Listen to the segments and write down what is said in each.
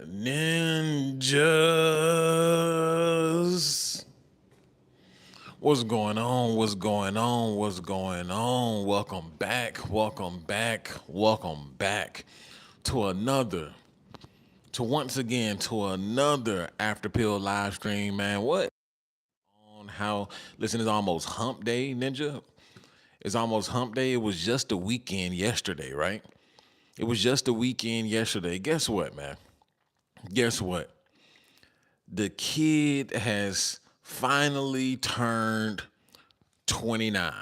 Ninjas. What's going on? What's going on? What's going on? Welcome back. Welcome back. Welcome back to once again to another After Pill live stream, man. What on how listen, it's almost hump day, ninja. It's almost hump day. It was just the weekend yesterday, right? It was just the weekend yesterday. Guess what, man? Guess what? The kid has finally turned 29.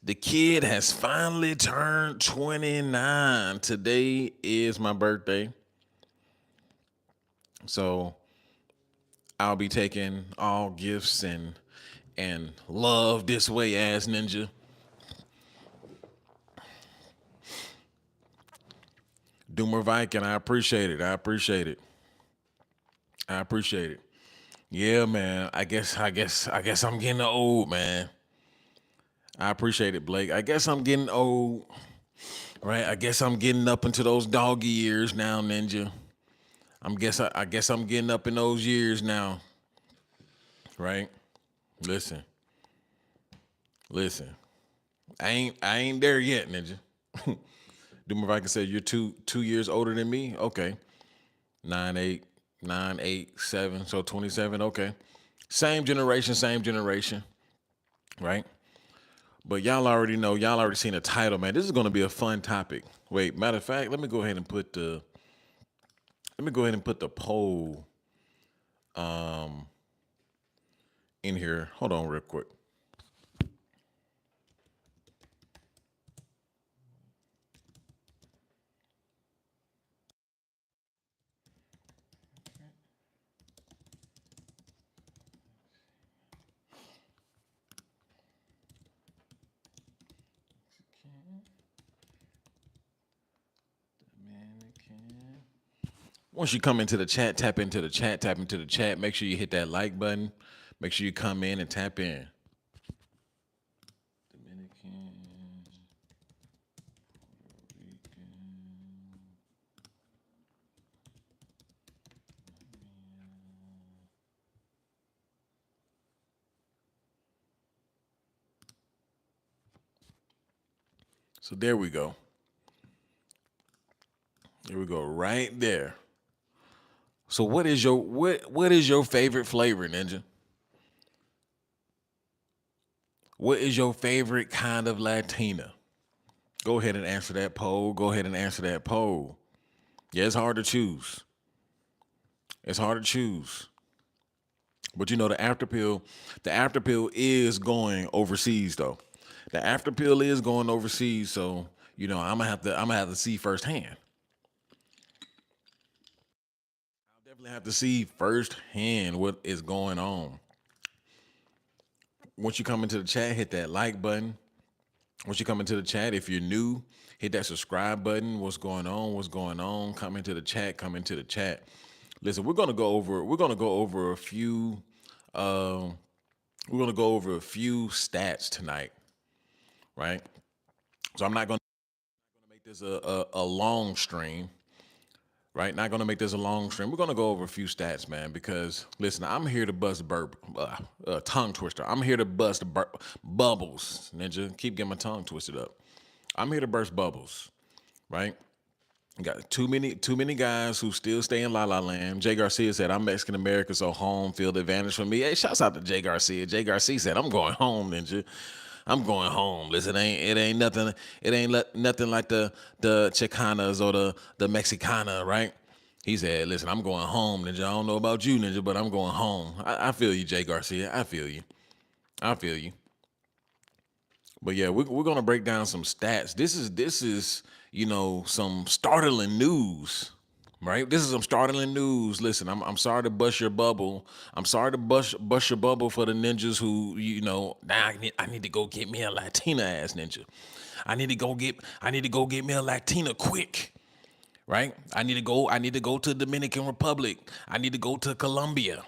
The kid has finally turned 29. Today is my birthday. So I'll be taking all gifts and love this way, ass ninja. Doomer Viking, I appreciate it. I appreciate it. I appreciate it. Yeah, man. I guess I'm getting old, man. I appreciate it, Blake. I guess I'm getting old, right? I guess I'm getting up into those doggy years now, Ninja. I guess I'm getting up in those years now, right? Listen, listen. I ain't there yet, Ninja. Doomer Viking said you're two years older than me. Okay, 9, 8, 9, 8, 7, so 27. Okay, same generation, right? But y'all already know, y'all already seen the title, man. This is gonna be a fun topic. Wait, matter of fact, let me go ahead and put the poll in here. Hold on real quick. Once you come into the chat, tap into the chat, tap into the chat. Make sure you hit that like button. Make sure you come in and tap in. Dominican, so there we go. There we go, right there. So what is your favorite flavor, Ninja? What is your favorite kind of Latina? Go ahead and answer that poll. Go ahead and answer that poll. Yeah, it's hard to choose. It's hard to choose. But you know the after pill is going overseas though. The after pill is going overseas, so I'm gonna have to see firsthand. I'll definitely have to see firsthand what is going on. Once you come into the chat, hit that like button. Once you come into the chat, if you're new, hit that subscribe button. What's going on? What's going on? Come into the chat. Come into the chat. Listen, we're gonna go over a few um, we're gonna go over a few stats tonight, right? So I'm not gonna make this a long stream, right? Not gonna make this a long stream. We're gonna go over a few stats, man, because listen, I'm here to bust tongue twister. I'm here to bust bubbles, ninja. Keep getting my tongue twisted up. I'm here to burst bubbles, right? Got too many guys who still stay in La La Land. Jay Garcia said, "I'm Mexican American, so home field advantage for me." Hey, shouts out to Jay Garcia. Jay Garcia said, "I'm going home, ninja. I'm going home. Listen, it ain't nothing. Nothing like the Chicanas or the Mexicana, right?" He said, "Listen, I'm going home, ninja. I don't know about you, ninja, but I'm going home." I feel you, Jay Garcia. I feel you. I feel you. But yeah, we're gonna break down some stats. This is some startling news, right? This is some startling news. Listen, I'm sorry to bust your bubble. I'm sorry to bust your bubble for the ninjas who now I need to go get me a Latina ass ninja. I need to go get me a Latina quick. Right? I need to go to Dominican Republic. I need to go to Colombia.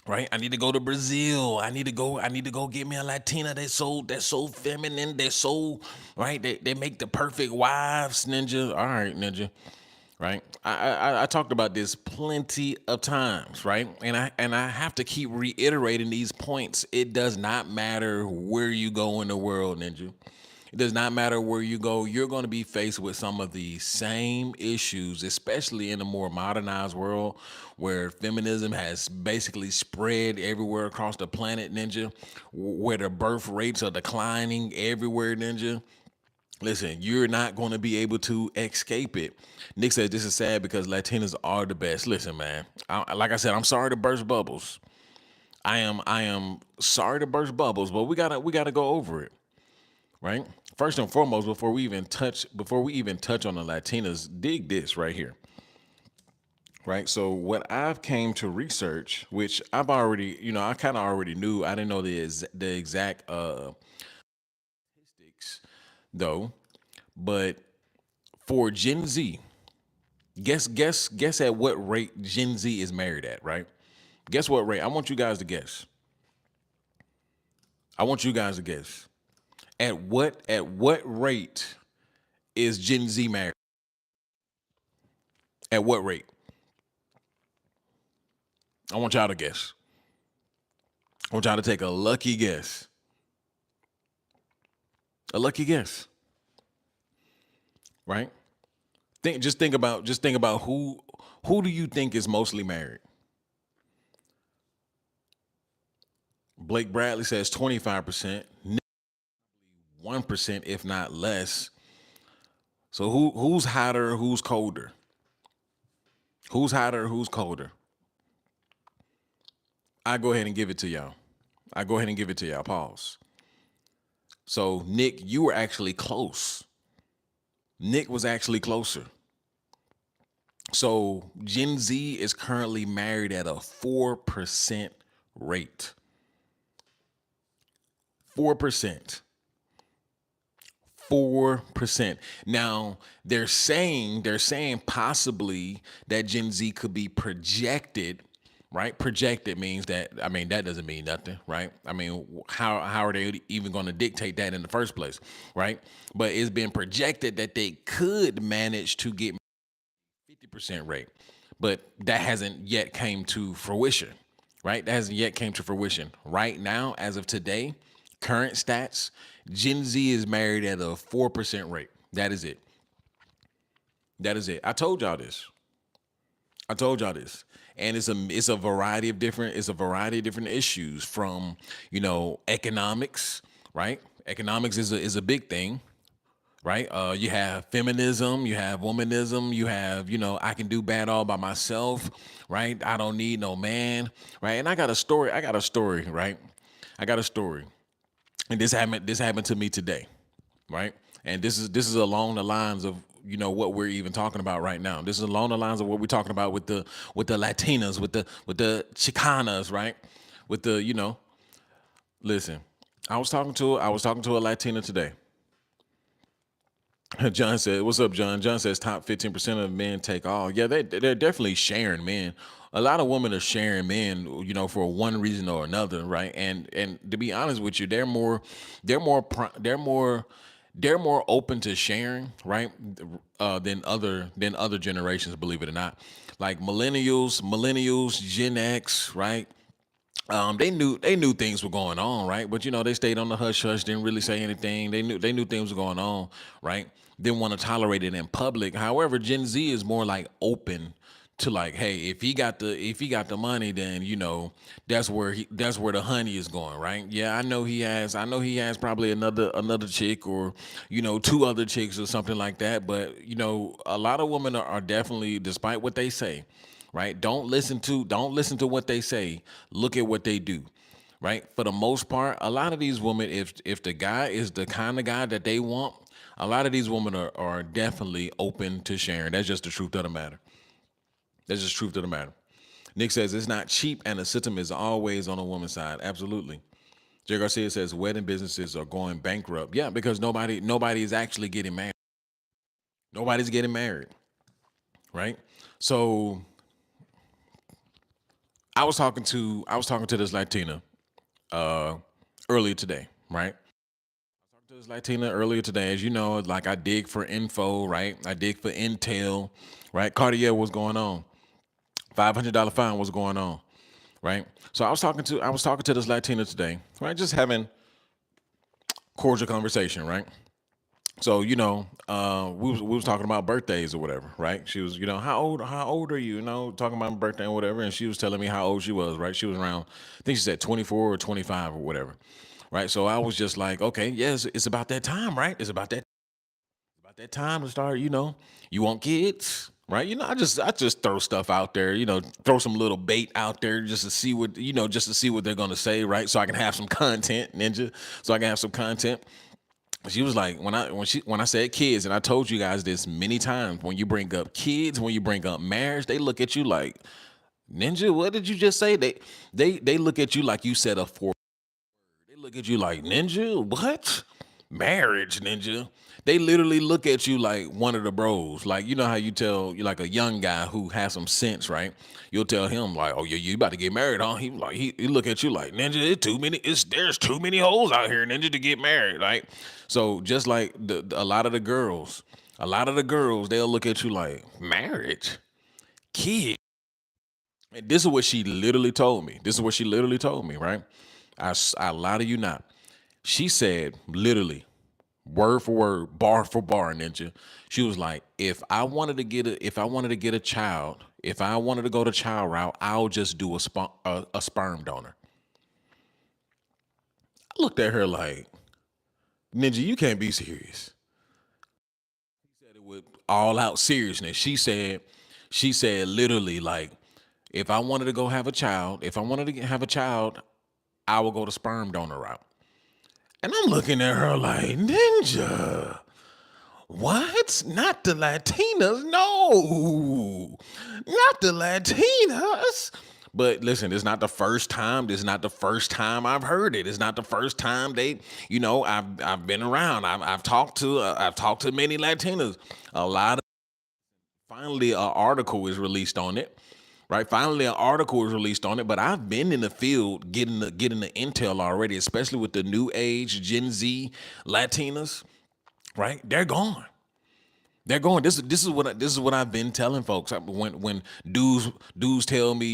Right? I need to go to Brazil. I need to go get me a Latina that's so feminine, that's so right. They make the perfect wives, ninja. All right, ninja. right? I talked about this plenty of times, right? And I have to keep reiterating these points. It does not matter where you go in the world, Ninja. It does not matter where you go. You're going to be faced with some of the same issues, especially in a more modernized world where feminism has basically spread everywhere across the planet, Ninja, where the birth rates are declining everywhere, Ninja. Listen, you're not going to be able to escape it. Nick says this is sad because Latinas are the best. Listen, man. Like I said, I'm sorry to burst bubbles. I am sorry to burst bubbles, but we gotta go over it, right? First and foremost, before we even touch on the Latinas, dig this right here, right? So what I've came to research, which I've already, I kind of already knew. I didn't know the exact statistics though, but for Gen Z, guess at what rate Gen Z is married at, right? Guess what rate? I want you guys to guess. I want you guys to guess. At what rate is Gen Z married? At what rate? I want y'all to guess. I want y'all to take a lucky guess. A lucky guess, right? Just think about who do you think is mostly married? Blake Bradley says 25%, 1% if not less. So who's hotter, who's colder? Who's hotter, who's colder? I go ahead and give it to y'all. I go ahead and give it to y'all. Pause. So Nick, you were actually close. Nick was actually closer. So Gen Z is currently married at a 4% rate. 4%. 4%. Now they're saying possibly that Gen Z could be projected, right? Projected means that, I mean, that doesn't mean nothing, right? I mean, how are they even going to dictate that in the first place, right? But it's been projected that they could manage to get 50% rate, but that hasn't yet came to fruition, right? That hasn't yet came to fruition. Right now, as of today, current stats, Gen Z is married at a 4% rate. That is it. That is it. I told y'all this. I told y'all this. And it's a variety of different issues from, economics, right? Economics is a big thing, right? You have feminism, you have womanism, you have, I can do bad all by myself, right? I don't need no man, right? And I got a story. Right? I got a story, and this happened to me today, right? And this is along the lines of what we're even talking about right now. This is along the lines of what we're talking about with the Latinas, with the Chicanas, right? With the listen. I was talking to a Latina today. John said, "What's up, John?" John says, "Top 15% of men take all." Yeah, they're definitely sharing men. A lot of women are sharing men, for one reason or another, right? And to be honest with you, they're more open to sharing, right? Than other generations, believe it or not. Like millennials, Gen X, right? They knew things were going on, right? But they stayed on the hush hush, didn't really say anything. They knew things were going on, right? Didn't want to tolerate it in public. However, Gen Z is more like open to, like, hey, if he got the money, then that's where the honey is going, right? Yeah, I know he has probably another chick, or two other chicks or something like that. But a lot of women are definitely, despite what they say, right? Don't listen to what they say. Look at what they do. Right? For the most part, a lot of these women, if the guy is the kind of guy that they want, a lot of these women are definitely open to sharing. That's just the truth of the matter. That's just the truth of the matter. Nick says it's not cheap, and the system is always on a woman's side. Absolutely. Jay Garcia says wedding businesses are going bankrupt. Yeah, because nobody is actually getting married. Nobody's getting married, right? So I was talking to this Latina uh, earlier today, right? This Latina earlier today, as you know, like I dig for info, right? I dig for intel, right? Cartier, what's going on? $500 fine, what's going on, right? So I was talking to this Latina today, right? Just having cordial conversation, right? So we was talking about birthdays or whatever, right? She was, how old are you? Talking about my birthday or whatever, and she was telling me how old she was, right? She was around, I think she said 24 or 25 or whatever, right? So I was just like, okay, yes, it's about that time, right? It's about that time to start. You want kids, right? I just throw stuff out there, throw some little bait out there just to see what they're gonna say, right? So I can have some content, ninja. So I can have some content. She was like, when I said kids, and I told you guys this many times, when you bring up kids, when you bring up marriage, they look at you like, ninja, what did you just say? They look at you like you said a four. They look at you like, ninja, what? Marriage, ninja. They literally look at you like one of the bros. Like, you know how you tell you like a young guy who has some sense, right? You'll tell him like, oh yeah, you about to get married, huh? He look at you like, ninja, there's too many hoes out here, ninja, to get married. Like, so just like a lot of the girls, they'll look at you like, marriage, kid. And this is what she literally told me. Right? I lie to you not. She said literally, word for word, bar for bar, ninja. She was like, if I wanted to get a child, if I wanted to go the child route, I'll just do a sperm donor. I looked at her like, ninja, you can't be serious. Said it with all out seriousness. She said literally like, if I wanted to have a child, I will go the sperm donor route. And I'm looking at her like, ninja. What? Not the Latinas? No, not the Latinas. But listen, it's not the first time. This is not the first time I've heard it. It's not the first time I've been around. I've talked to many Latinas. A lot of finally an article is released on it. Right, finally, an article is released on it, but I've been in the field getting the intel already, especially with the new age Gen Z Latinas. Right, they're gone. They're going. This is what I've been telling folks. When dudes tell me,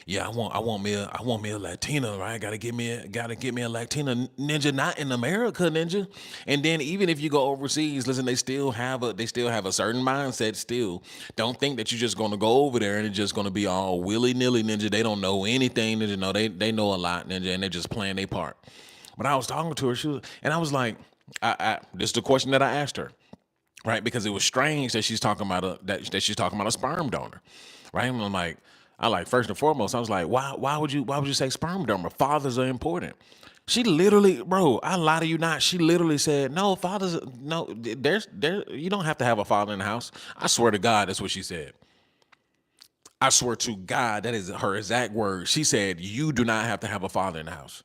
yeah, I want me a Latina, right? Gotta get me a Latina, ninja. Not in America, ninja. And then even if you go overseas, listen, they still have a certain mindset. Still, don't think that you're just gonna go over there and it's just gonna be all willy nilly, ninja. They don't know anything, ninja. No, they know a lot, ninja, and they're just playing their part. But I was talking to her, and I was like, this is the question that I asked her, right? Because it was strange that she's talking about a sperm donor, right? And I like first and foremost, I was like, why would you say sperm donor? Fathers are important. She literally, bro, I lie to you not. She literally said, no, fathers, no, you don't have to have a father in the house. I swear to God, that's what she said. I swear to God, that is her exact word. She said, you do not have to have a father in the house.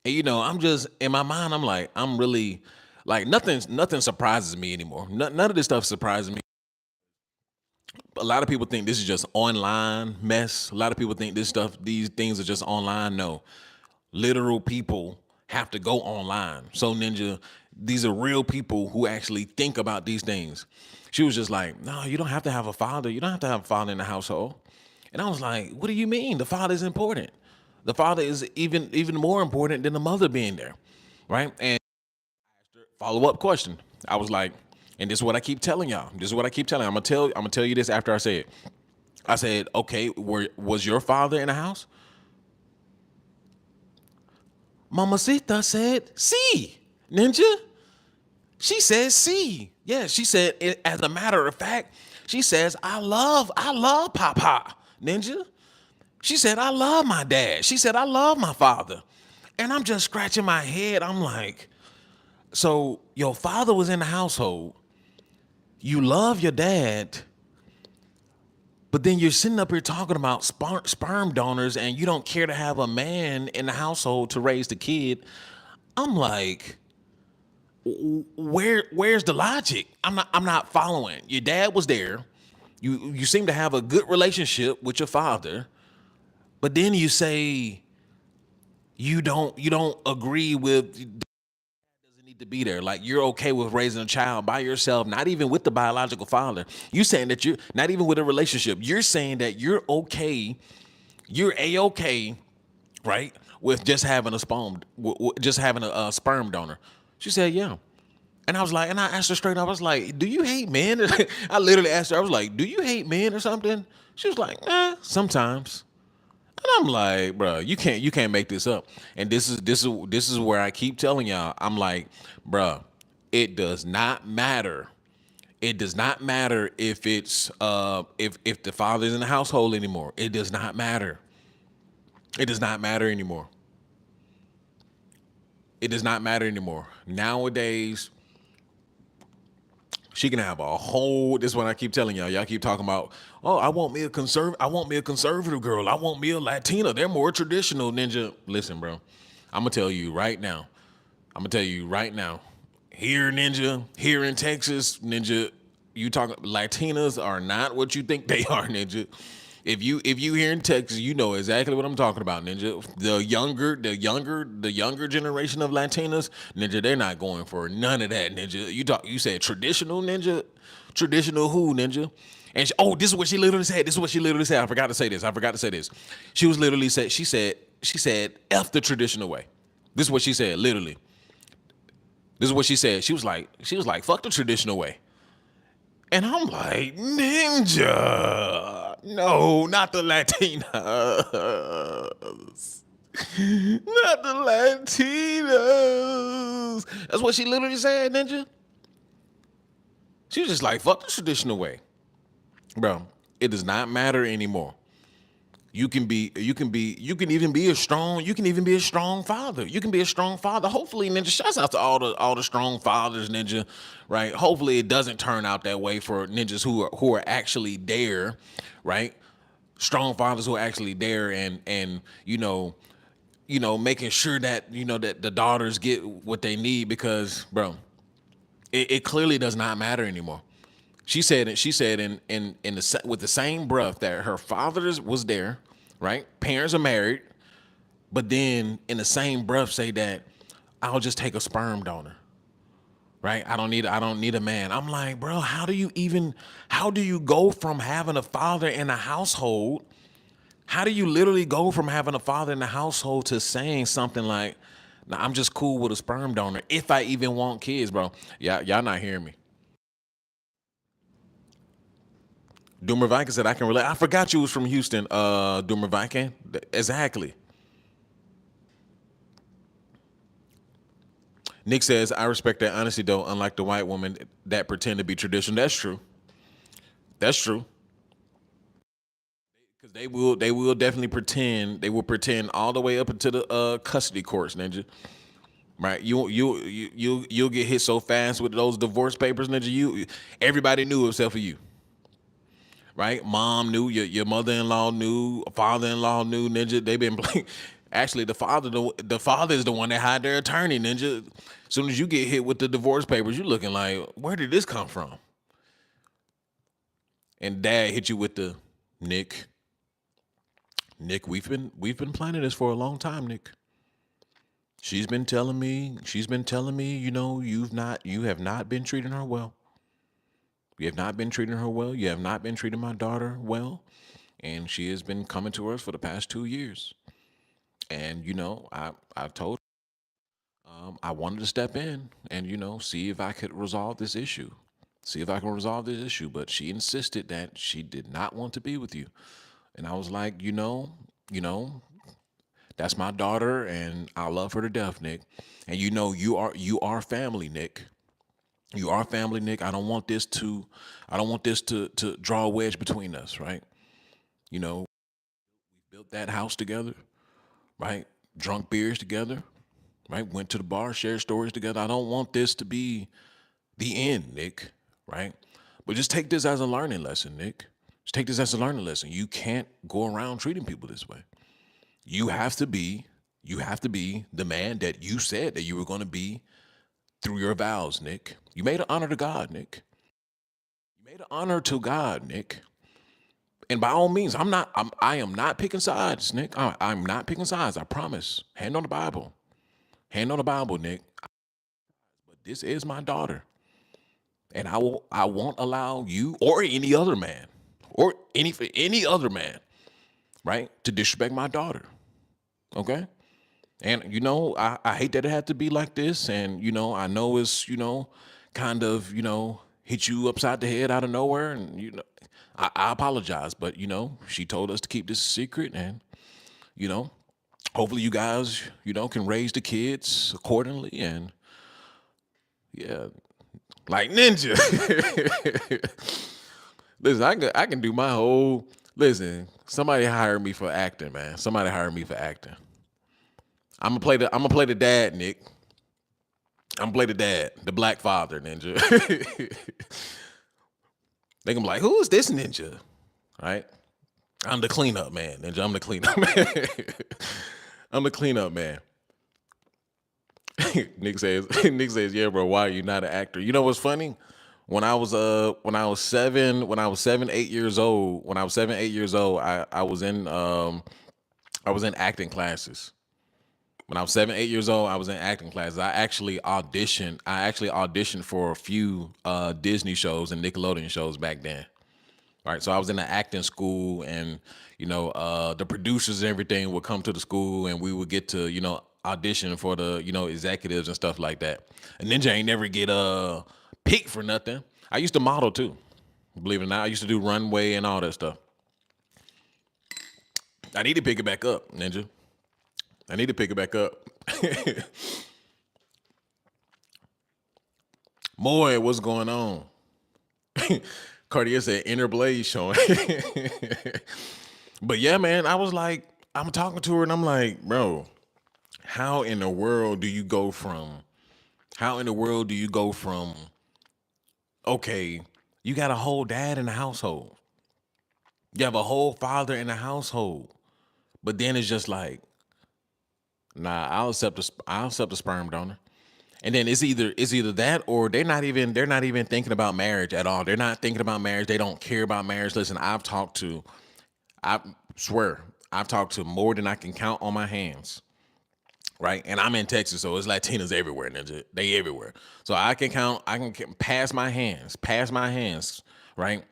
And I'm just in my mind. I'm like, I'm really like nothing surprises me anymore. None of this stuff surprises me. A lot of people think this is just online mess. A lot of people think these things are just online. No, literal people have to go online. So ninja, these are real people who actually think about these things. She was just like, no, you don't have to have a father. You don't have to have a father in the household. And I was like, what do you mean? The father is important. The father is even more important than the mother being there, right? And follow up question. I was like, and this is what I keep telling y'all. This is what I keep telling. I'm gonna tell you this after I say it. I said, okay, was your father in the house? Mamacita said, "See, ninja." She says, "See." Yeah, she said. As a matter of fact, she says, "I love Papa, ninja." She said, "I love my dad." She said, "I love my father." And I'm just scratching my head. I'm like, so your father was in the household. You love your dad, but then you're sitting up here talking about sperm donors and you don't care to have a man in the household to raise the kid. I'm like, where's the logic? I'm not following. Your dad was there. You seem to have a good relationship with your father, but then you say you don't agree with doesn't need to be there. Like you're okay with raising a child by yourself, not even with the biological father. You saying that you're not even with a relationship. You're saying that you're okay, you're a-okay, right? With just having a sperm, just having a sperm donor. She said, yeah. And I was like, and I asked her straight up, I was like, do you hate men? I literally asked her, I was like, do you hate men or something? She was like, sometimes. And I'm like, bro, you can't make this up. And this is where I keep telling y'all, I'm like, bro, it does not matter. It does not matter if it's if the father's in the household anymore. It does not matter. It does not matter anymore. It does not matter anymore. Nowadays, she can have a whole. This is what I keep telling y'all. Y'all keep talking about. Oh, I want me a conservative girl. I want me a Latina. They're more traditional, ninja. Listen, bro. I'm gonna tell you right now. I'm gonna tell you right now. Here, ninja. Here in Texas, ninja. You talking Latinas are not what you think they are, ninja. If you here in Texas, you know exactly what I'm talking about, ninja. The younger generation of Latinas, ninja, they're not going for none of that, ninja. You said traditional, ninja. Traditional who, ninja? And this is what she literally said. This is what she literally said. I forgot to say this. I forgot to say this. She was literally said. She said F the traditional way. This is what she said. Literally. This is what she said. She was like fuck the traditional way. And I'm like, Ninja. No, not the Latinas. Not the Latinas. That's what she literally said, Ninja. She was just like, fuck the traditional way. Bro, it does not matter anymore. You can even be a strong father. You can be a strong father. Hopefully, ninja, shouts out to all the strong fathers, ninja, right? Hopefully it doesn't turn out that way for ninjas who are actually there, right? Strong fathers who are actually there and making sure that that the daughters get what they need because, bro, it clearly does not matter anymore. She said in with the same breath that her father was there, right? Parents are married, but then in the same breath say that I'll just take a sperm donor, right? I don't need a man. I'm like, bro, how do you go from having a father in a household? How do you literally go from having a father in the household to saying something like, nah, I'm just cool with a sperm donor if I even want kids, bro? Yeah, y'all not hearing me. Doomer Viking said, I can relate. I forgot you was from Houston, Doomer Viking. Exactly. Nick says, I respect that honesty, though, unlike the white woman that pretend to be traditional. That's true. That's true. Because they will definitely pretend. They will pretend all the way up into the custody courts, ninja. Right? You'll get hit so fast with those divorce papers, ninja. Everybody knew except for you. Right? Mom knew, your mother-in-law knew, father-in-law knew, ninja. They've been playing. Actually, the father is the one that hired their attorney, ninja. As soon as you get hit with the divorce papers, you're looking like, where did this come from? And dad hit you with the Nick. Nick, we've been planning this for a long time, Nick. She's been telling me, you have not been treating her well. You have not been treating her well. You have not been treating my daughter well. And she has been coming to us for the past 2 years. And I told her I wanted to step in and see if I could resolve this issue. See if I can resolve this issue. But she insisted that she did not want to be with you. And I was like, that's my daughter and I love her to death, Nick. And you are family, Nick. You are family, Nick. I don't want this to draw a wedge between us, right? We built that house together, right? Drunk beers together, right? Went to the bar, shared stories together. I don't want this to be the end, Nick, right? But just take this as a learning lesson, Nick. Just take this as a learning lesson. You can't go around treating people this way. You have to be, you have to be the man that you said that you were going to be through your vows, Nick. You made an honor to God, Nick. You made an honor to God, Nick. And by all means, I am not picking sides, Nick. I'm not picking sides. I promise. Hand on the Bible. Hand on the Bible, Nick. This is my daughter, and I won't allow you or any other man or any other man, right, to disrespect my daughter. Okay. And I hate that it had to be like this. And I know it's kind of hit you upside the head out of nowhere. And I apologize, but she told us to keep this secret, and you know hopefully you guys can raise the kids accordingly. And yeah, like Ninja. Listen, I can do my whole. Listen, somebody hire me for acting, man. Somebody hire me for acting. I'm gonna play the dad, Nick. I'm gonna play the dad, the black father, Ninja. They gonna be like, who is this Ninja? Right? I'm the cleanup man, Ninja. I'm the cleanup man. I'm the cleanup man. Nick says, yeah, bro, why are you not an actor? You know what's funny? When I was 8 years old, I was in acting classes. When I was 7, 8 years old, I was in acting classes. I actually auditioned for a few Disney shows and Nickelodeon shows back then. Right. So I was in the acting school, and the producers and everything would come to the school, and we would get to audition for the executives and stuff like that. And Ninja ain't never get picked for nothing. I used to model too. Believe it or not, I used to do runway and all that stuff. I need to pick it back up, Ninja. I need to pick it back up. Moy, what's going on? Cartier said inner blaze showing. But yeah, man, I was like, I'm talking to her and I'm like, bro, how in the world do you go from, how in the world do you go from, okay, you got a whole dad in the household, you have a whole father in the household, but then it's just like, nah, I'll accept the sperm donor. And then it's either that, or they're not even thinking about marriage at all. They're not thinking about marriage. They don't care about marriage. Listen, I swear, I've talked to more than I can count on my hands. Right, and I'm in Texas, so it's Latinas everywhere. Ninja, they everywhere. So I can pass my hands. Right,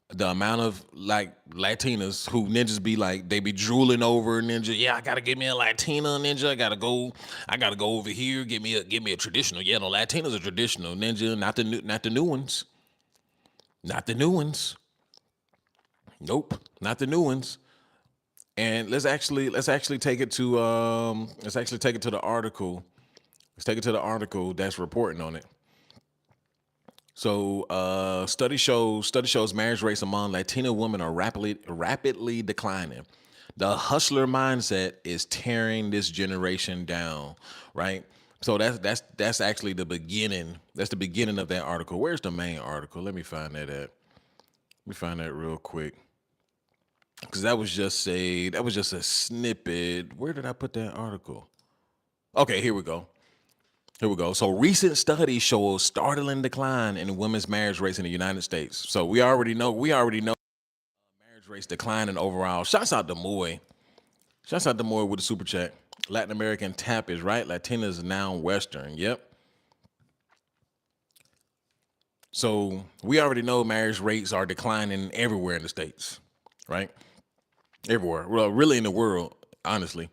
the amount of like Latinas who ninjas be like, they be drooling over Ninja. Yeah, I gotta get me a Latina, Ninja. I gotta go over here. Get me a traditional. Yeah, the Latinas are traditional, Ninja. Not the new ones. Not the new ones. Nope, not the new ones. And let's actually take it to the article. Let's take it to the article that's reporting on it. So, study shows marriage rates among Latina women are rapidly declining. The hustler mindset is tearing this generation down, right? So that's actually the beginning. That's the beginning of that article. Where's the main article? Let me find that at. Let me find that real quick, because that was just a snippet. Where did I put that article? Okay, here we go. Here we go. So recent studies show a startling decline in women's marriage rates in the United States. So we already know marriage rates declining overall. Shouts out to Moy. Shouts out to Moy with the super chat. Latin American tap is right. Latina is now Western. Yep. So we already know marriage rates are declining everywhere in the states, right? Everywhere. Well, really in the world, honestly.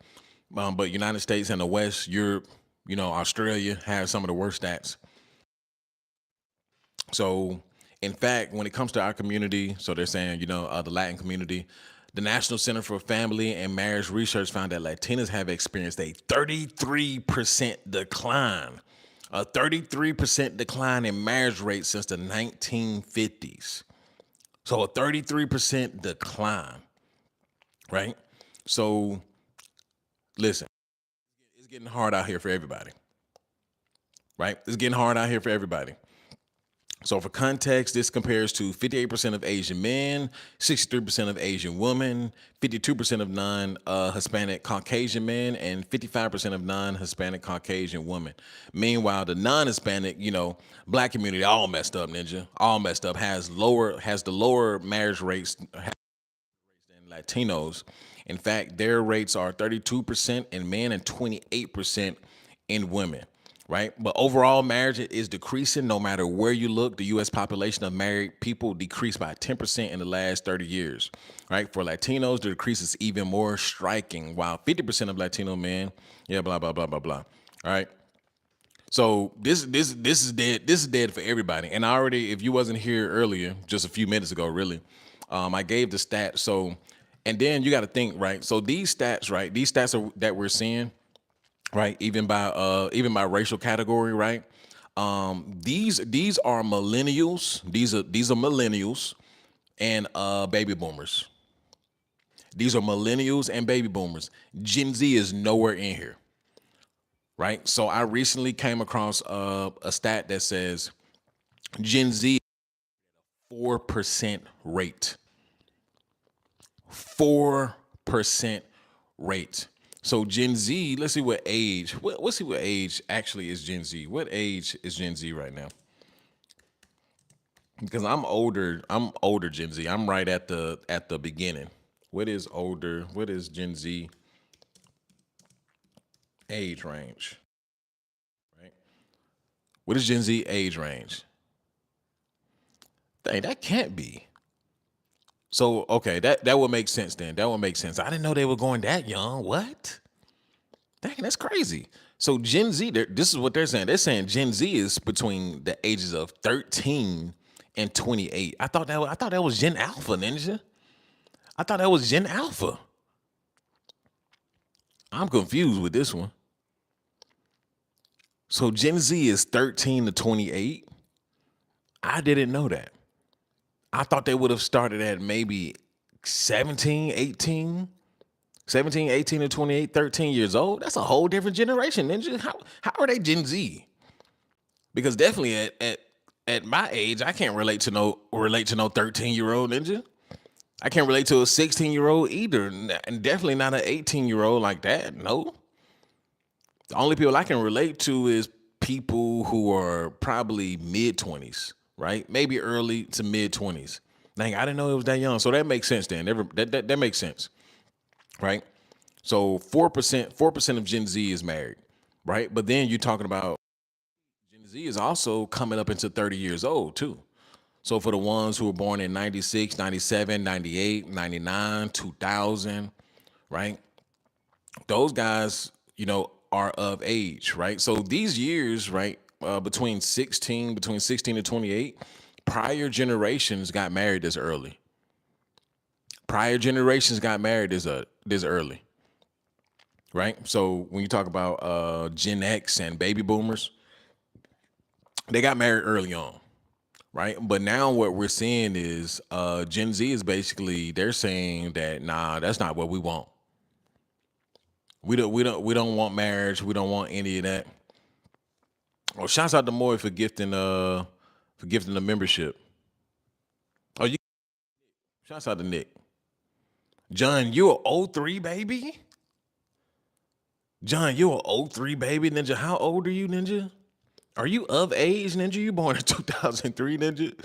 But United States and the West, Europe, Australia has some of the worst stats. So, in fact, when it comes to our community, so they're saying, the Latin community, the National Center for Family and Marriage Research found that Latinas have experienced a 33% decline, a 33% decline in marriage rates since the 1950s. So, a 33% decline, right? So, listen, it's getting hard out here for everybody, right? It's getting hard out here for everybody. So, for context, this compares to 58% of Asian men, 63% of Asian women, 52% of non Hispanic Caucasian men, and 55% of non Hispanic Caucasian women. Meanwhile, the non Hispanic, black community, all messed up, Ninja, all messed up, has the lower marriage rates than Latinos. In fact, their rates are 32% in men and 28% in women. right? But overall, marriage is decreasing no matter where you look. The U.S. population of married people decreased by 10% in the last 30 years, right? For Latinos, the decrease is even more striking, while 50% of Latino men, yeah, blah, blah, blah, blah, blah. All right. So this is dead. This is dead for everybody. And I already, if you wasn't here earlier, just a few minutes ago, really, I gave the stats. So, and then you got to think, right? So these stats, right? These stats that we're seeing, right? Even by racial category, right? These are millennials. These are millennials and baby boomers. These are millennials and baby boomers. Gen Z is nowhere in here, right? So I recently came across a stat that says Gen Z 4% rate. 4% rate. So Gen Z, let's see what age. Let's see what age actually is Gen Z. What age is Gen Z right now? Because I'm older. I'm older Gen Z. I'm right at the beginning. What is older? What is Gen Z age range? Right. What is Gen Z age range? Dang, that can't be. So okay, that would make sense then. That would make sense. I didn't know they were going that young. What? Dang, that's crazy. So Gen Z, this is what they're saying. They're saying Gen Z is between the ages of 13 and 28. I thought that was Gen Alpha, Ninja. I thought that was Gen Alpha. I'm confused with this one. So Gen Z is 13 to 28. I didn't know that. I thought they would have started at maybe 17, 18, 17, 18 to 28, 13 years old. That's a whole different generation, Ninja. How are they Gen Z? Because definitely at my age, I can't relate to no 13-year-old ninja. I can't relate to a 16-year-old either, and definitely not an 18-year-old like that. No, the only people I can relate to is people who are probably mid 20s, right? Maybe early to mid 20s. Dang, I didn't know it was that young. So that makes sense then. That makes sense, right? So 4% of Gen Z is married, right? But then you're talking about Gen Z is also coming up into 30 years old too. So for the ones who were born in 96, 97, 98, 99, 2000, right? Those guys, are of age, right? So these years, right, between 16 to 28, prior generations got married this early. Prior generations got married this early, right? So when you talk about Gen X and baby boomers, they got married early on, right? But now what we're seeing is Gen Z is basically they're saying that nah, that's not what we want. We don't want marriage. We don't want any of that. Oh, shouts out to Moy for gifting the membership. Oh, you shouts out to Nick. John, you a '03 baby? John, you a '03 baby, Ninja. How old are you, Ninja? Are you of age, Ninja? You born in 2003, Ninja?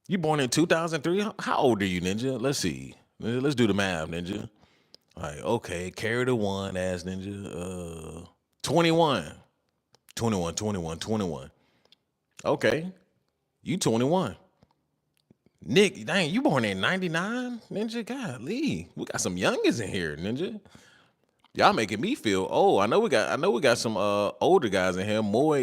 You born in 2003? How old are you, Ninja? Let's see. Let's do the math, Ninja. All right, okay. Carry the one, ass Ninja. 21. 21, 21, 21. Okay. You 21. Nick, dang, you born in 99? Ninja, golly. We got some youngins in here, Ninja. Y'all making me feel old. I know we got some older guys in here. More,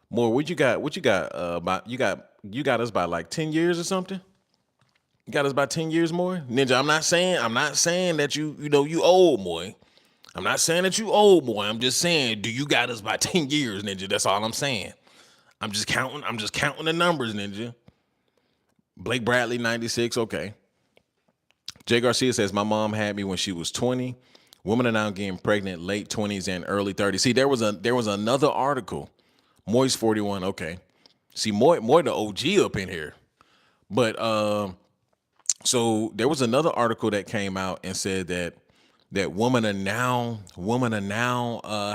what you got? What you got? About you got us by like 10 years or something? You got us by 10 years more? Ninja, I'm not saying that you old boy. I'm not saying that you old boy. I'm just saying, do you got us by 10 years, Ninja? That's all I'm saying. I'm just counting the numbers, Ninja. Blake Bradley, 96, okay. Jay Garcia says, my mom had me when she was 20. Women are now getting pregnant late 20s and early 30s. See, there was another article. Moist 41, okay. See, Moy the OG up in here. But so there was another article that came out and said that women are now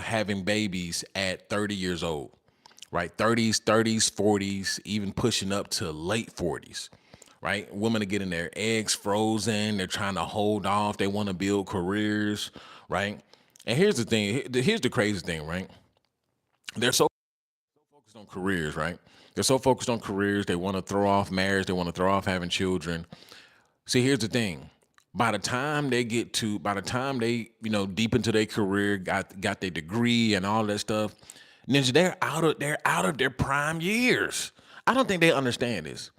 having babies at 30 years old, right? 30s, 40s, even pushing up to late 40s, right? Women are getting their eggs frozen. They're trying to hold off. They want to build careers, right? And here's the thing. Here's the crazy thing, right? They're so focused on careers, right? They're so focused on careers. They want to throw off marriage. They want to throw off having children. See, here's the thing. By the time they, deep into their career, got their degree and all that stuff, ninja, they're out of their prime years. I don't think they understand this,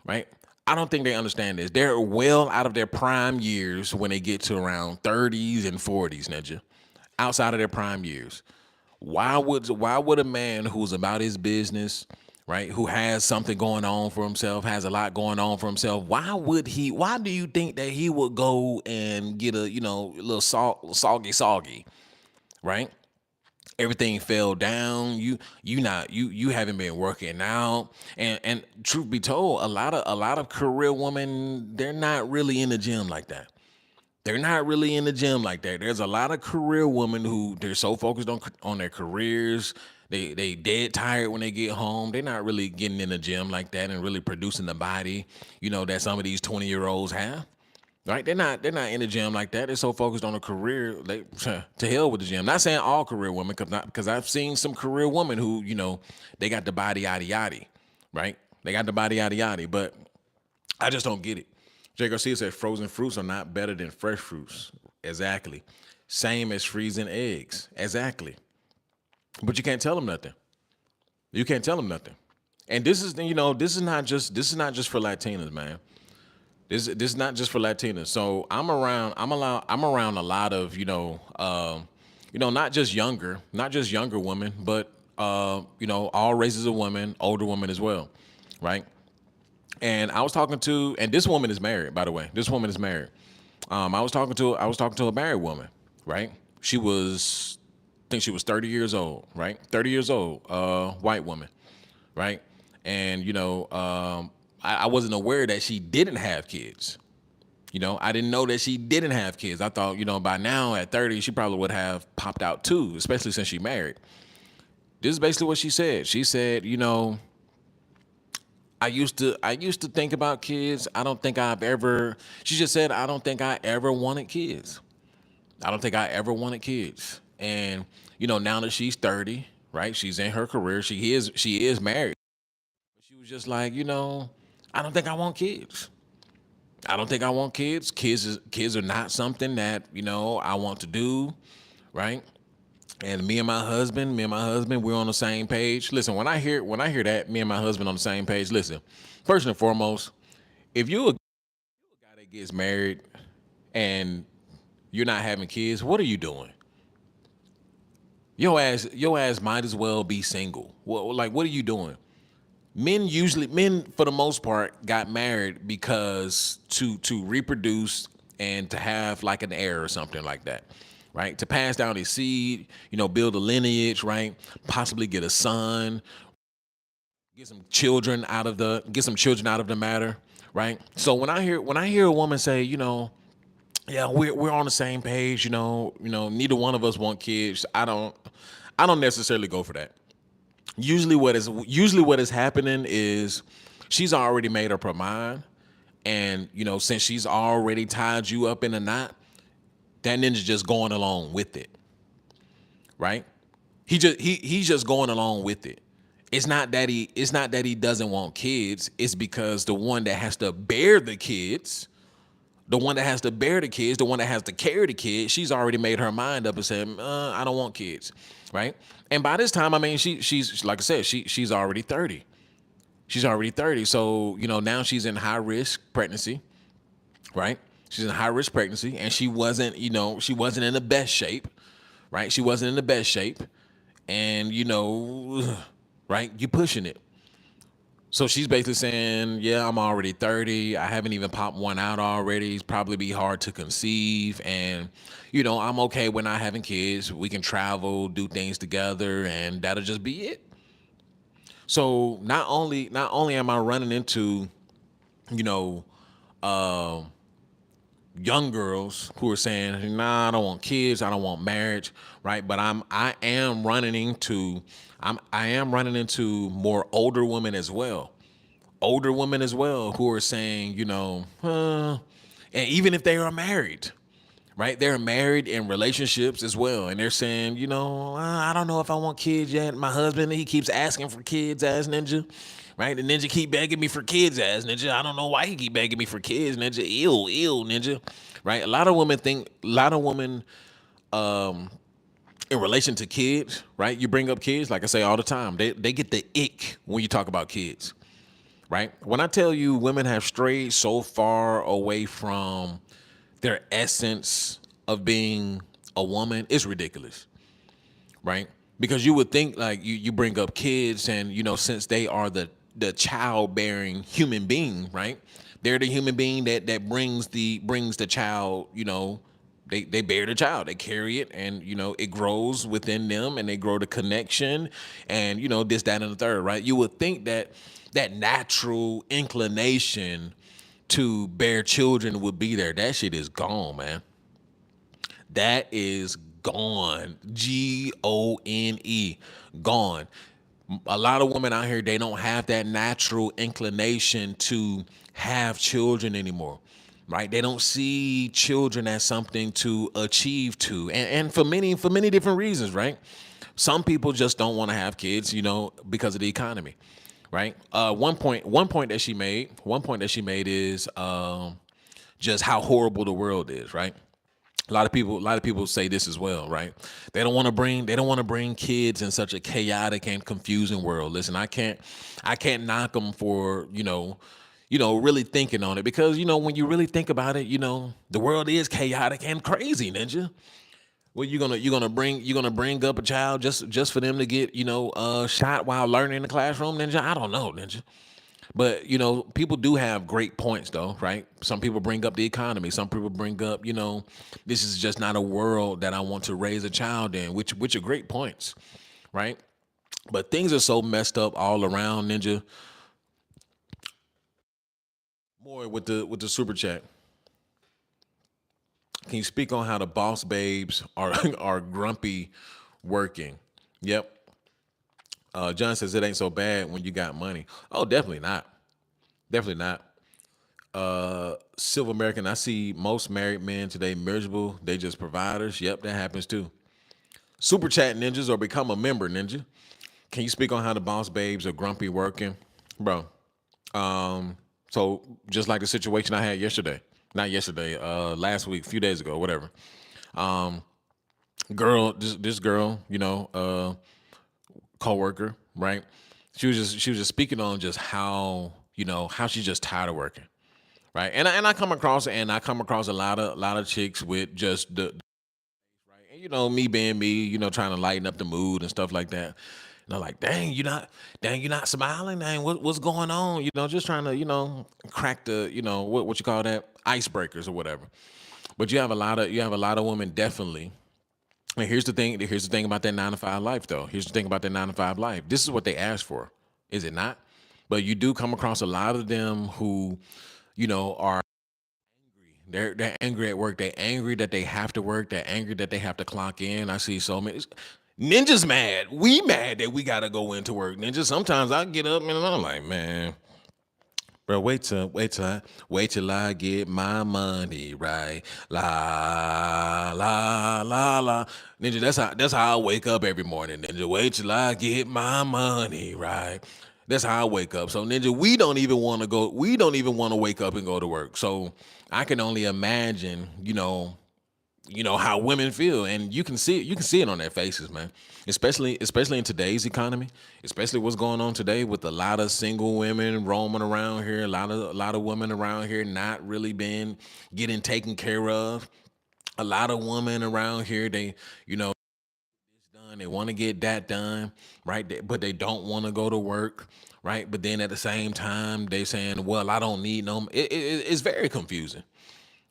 right? I don't think they understand this. They're well out of their prime years when they get to around 30s and 40s, ninja. Outside of their prime years. Why would a man who's about his business, right, who has something going on for himself, has a lot going on for himself, why do you think that he would go and get a, a little soggy, right? Everything fell down. You haven't been working out. And truth be told, a lot of career women, they're not really in the gym like that. They're not really in the gym like that. There's a lot of career women who they're so focused on their careers. They dead tired when they get home. They're not really getting in the gym like that and really producing the body, that some of these 20-year-olds have. Right? They're not in the gym like that. They're so focused on a career. They to hell with the gym. Not saying all career women, because I've seen some career women who, they got the body yada yada, right? They got the body yada yada, but I just don't get it. Jay Garcia said frozen fruits are not better than fresh fruits. Exactly. Same as freezing eggs. Exactly. But you can't tell them nothing. You can't tell them nothing. And this is not just for Latinas, man. This is not just for Latinas. So I'm around a lot of, not just younger women, but all races of women, older women as well, right? And and this woman is married, by the way. This woman is married. I was talking to a married woman, right? I think she was 30 years old, right? 30 years old, white woman, right? And I wasn't aware that she didn't have kids. I didn't know that she didn't have kids. I thought, by now at 30, she probably would have popped out too, especially since she married. This is basically what she said. She said, I used to think about kids. I don't think I've ever she just said I don't think I ever wanted kids. I don't think I ever wanted kids. And now that she's 30, right? She's in her career. She is married. She was just like, I don't think I want kids. I don't think I want kids. Kids are not something that, I want to do, right? And me and my husband, we're on the same page. Listen, when I hear that, me and my husband on the same page, listen, first and foremost, if you a guy that gets married and you're not having kids, what are you doing? Your ass might as well be single. What are you doing? Men for the most part got married because to reproduce and to have like an heir or something like that, right? To pass down his seed, build a lineage, right? Possibly get a son, get some children out of the matter, right? So when I hear a woman say, yeah, we're on the same page, neither one of us want kids. I don't necessarily go for that. Usually what is happening is she's already made up her mind, and since she's already tied you up in a knot, that ninja just going along with it, right? He's just going along with it. It's not that he doesn't want kids. It's because the one that has to bear the kids, the one that has to carry the kids, she's already made her mind up and said, I don't want kids, right? And by this time, I mean, she's like I said, she's already 30. She's already 30. So, now she's in high risk pregnancy, right? She's in high risk pregnancy, and she wasn't in the best shape, right? She wasn't in the best shape. And, right, you pushing it. So she's basically saying, yeah, I'm already 30. I haven't even popped one out already. It's probably be hard to conceive. And, I'm okay with not having kids. We can travel, do things together, and that'll just be it. So not only am I running into, you know, uh, young girls who are saying, nah, I don't want kids, I don't want marriage, right? But I am running into more older women as well. Older women as well who are saying, and even if they are married, right? They're married in relationships as well, and they're saying, I don't know if I want kids yet. My husband, he keeps asking for kids, ass ninja, right? The ninja keep begging me for kids, ass ninja. I don't know why he keep begging me for kids, ninja. Ill, ninja, right? A lot of women, in relation to kids, right? You bring up kids, like I say all the time, they get the ick when you talk about kids, right? When I tell you women have strayed so far away from their essence of being a woman, it's ridiculous, right? Because you would think like you bring up kids and since they are the childbearing human being, right? They're the human being that brings the child, they bear the child, they carry it, and it grows within them, and they grow the connection, and this, that, and the third, right? You would think that that natural inclination to bear children would be there. That shit is gone, man. That is gone. Gone. Gone. A lot of women out here, they don't have that natural inclination to have children anymore. Right? They don't see children as something to achieve to. And for many different reasons, right? Some people just don't want to have kids, because of the economy. Right? One point that she made is just how horrible the world is, right? A lot of people say this as well, right? They don't want to bring kids in such a chaotic and confusing world. Listen, I can't knock them for really thinking on it, because when you really think about it, the world is chaotic and crazy, ninja. Well, you're gonna bring up a child just for them to get shot while learning in the classroom, ninja? I don't know, ninja. But people do have great points, though, right? Some people bring up the economy. Some people bring up, this is just not a world that I want to raise a child in, which are great points, right? But things are so messed up all around, ninja. More with the super chat. Can you speak on how the boss babes are are grumpy working? Yep. John says it ain't so bad when you got money. Oh, definitely not. Definitely not. Silver American, I see most married men today miserable. They just providers. Yep, that happens too. Super chat ninjas or become a member ninja. Can you speak on how the boss babes are grumpy working, bro? So just like the situation I had yesterday, not yesterday, last week, a few days ago, whatever. Girl, this girl, coworker, right? She was just speaking on just how she's just tired of working, right? And I come across a lot of chicks with just the right, and me being me, trying to lighten up the mood and stuff like that. And I'm like, dang, you're not smiling, dang, what's going on? Just trying to crack the what you call that, icebreakers or whatever. But you have a lot of women, definitely. And here's the thing about that 9 to 5 life, though. Here's the thing about that 9 to 5 life. This is what they ask for, is it not? But you do come across a lot of them who, are they're angry at work. They're angry that they have to work. They're angry that they have to clock in. I see so many. Ninjas mad. We mad that we gotta go into work. Ninja. Sometimes I get up and I'm like, man, bro, wait till I get my money right. La la la la. Ninja, that's how I wake up every morning. Ninja, wait till I get my money right. That's how I wake up. So ninja, we don't even want to go. We don't even want to wake up and go to work. So I can only imagine, how women feel, and you can see it. You can see it on their faces, man. Especially in today's economy, especially what's going on today with a lot of single women roaming around here, a lot of women around here not really being getting taken care of. A lot of women around here, they done. They want to get that done, right? But they don't want to go to work, right? But then at the same time, they saying, "Well, I don't need no." It's very confusing.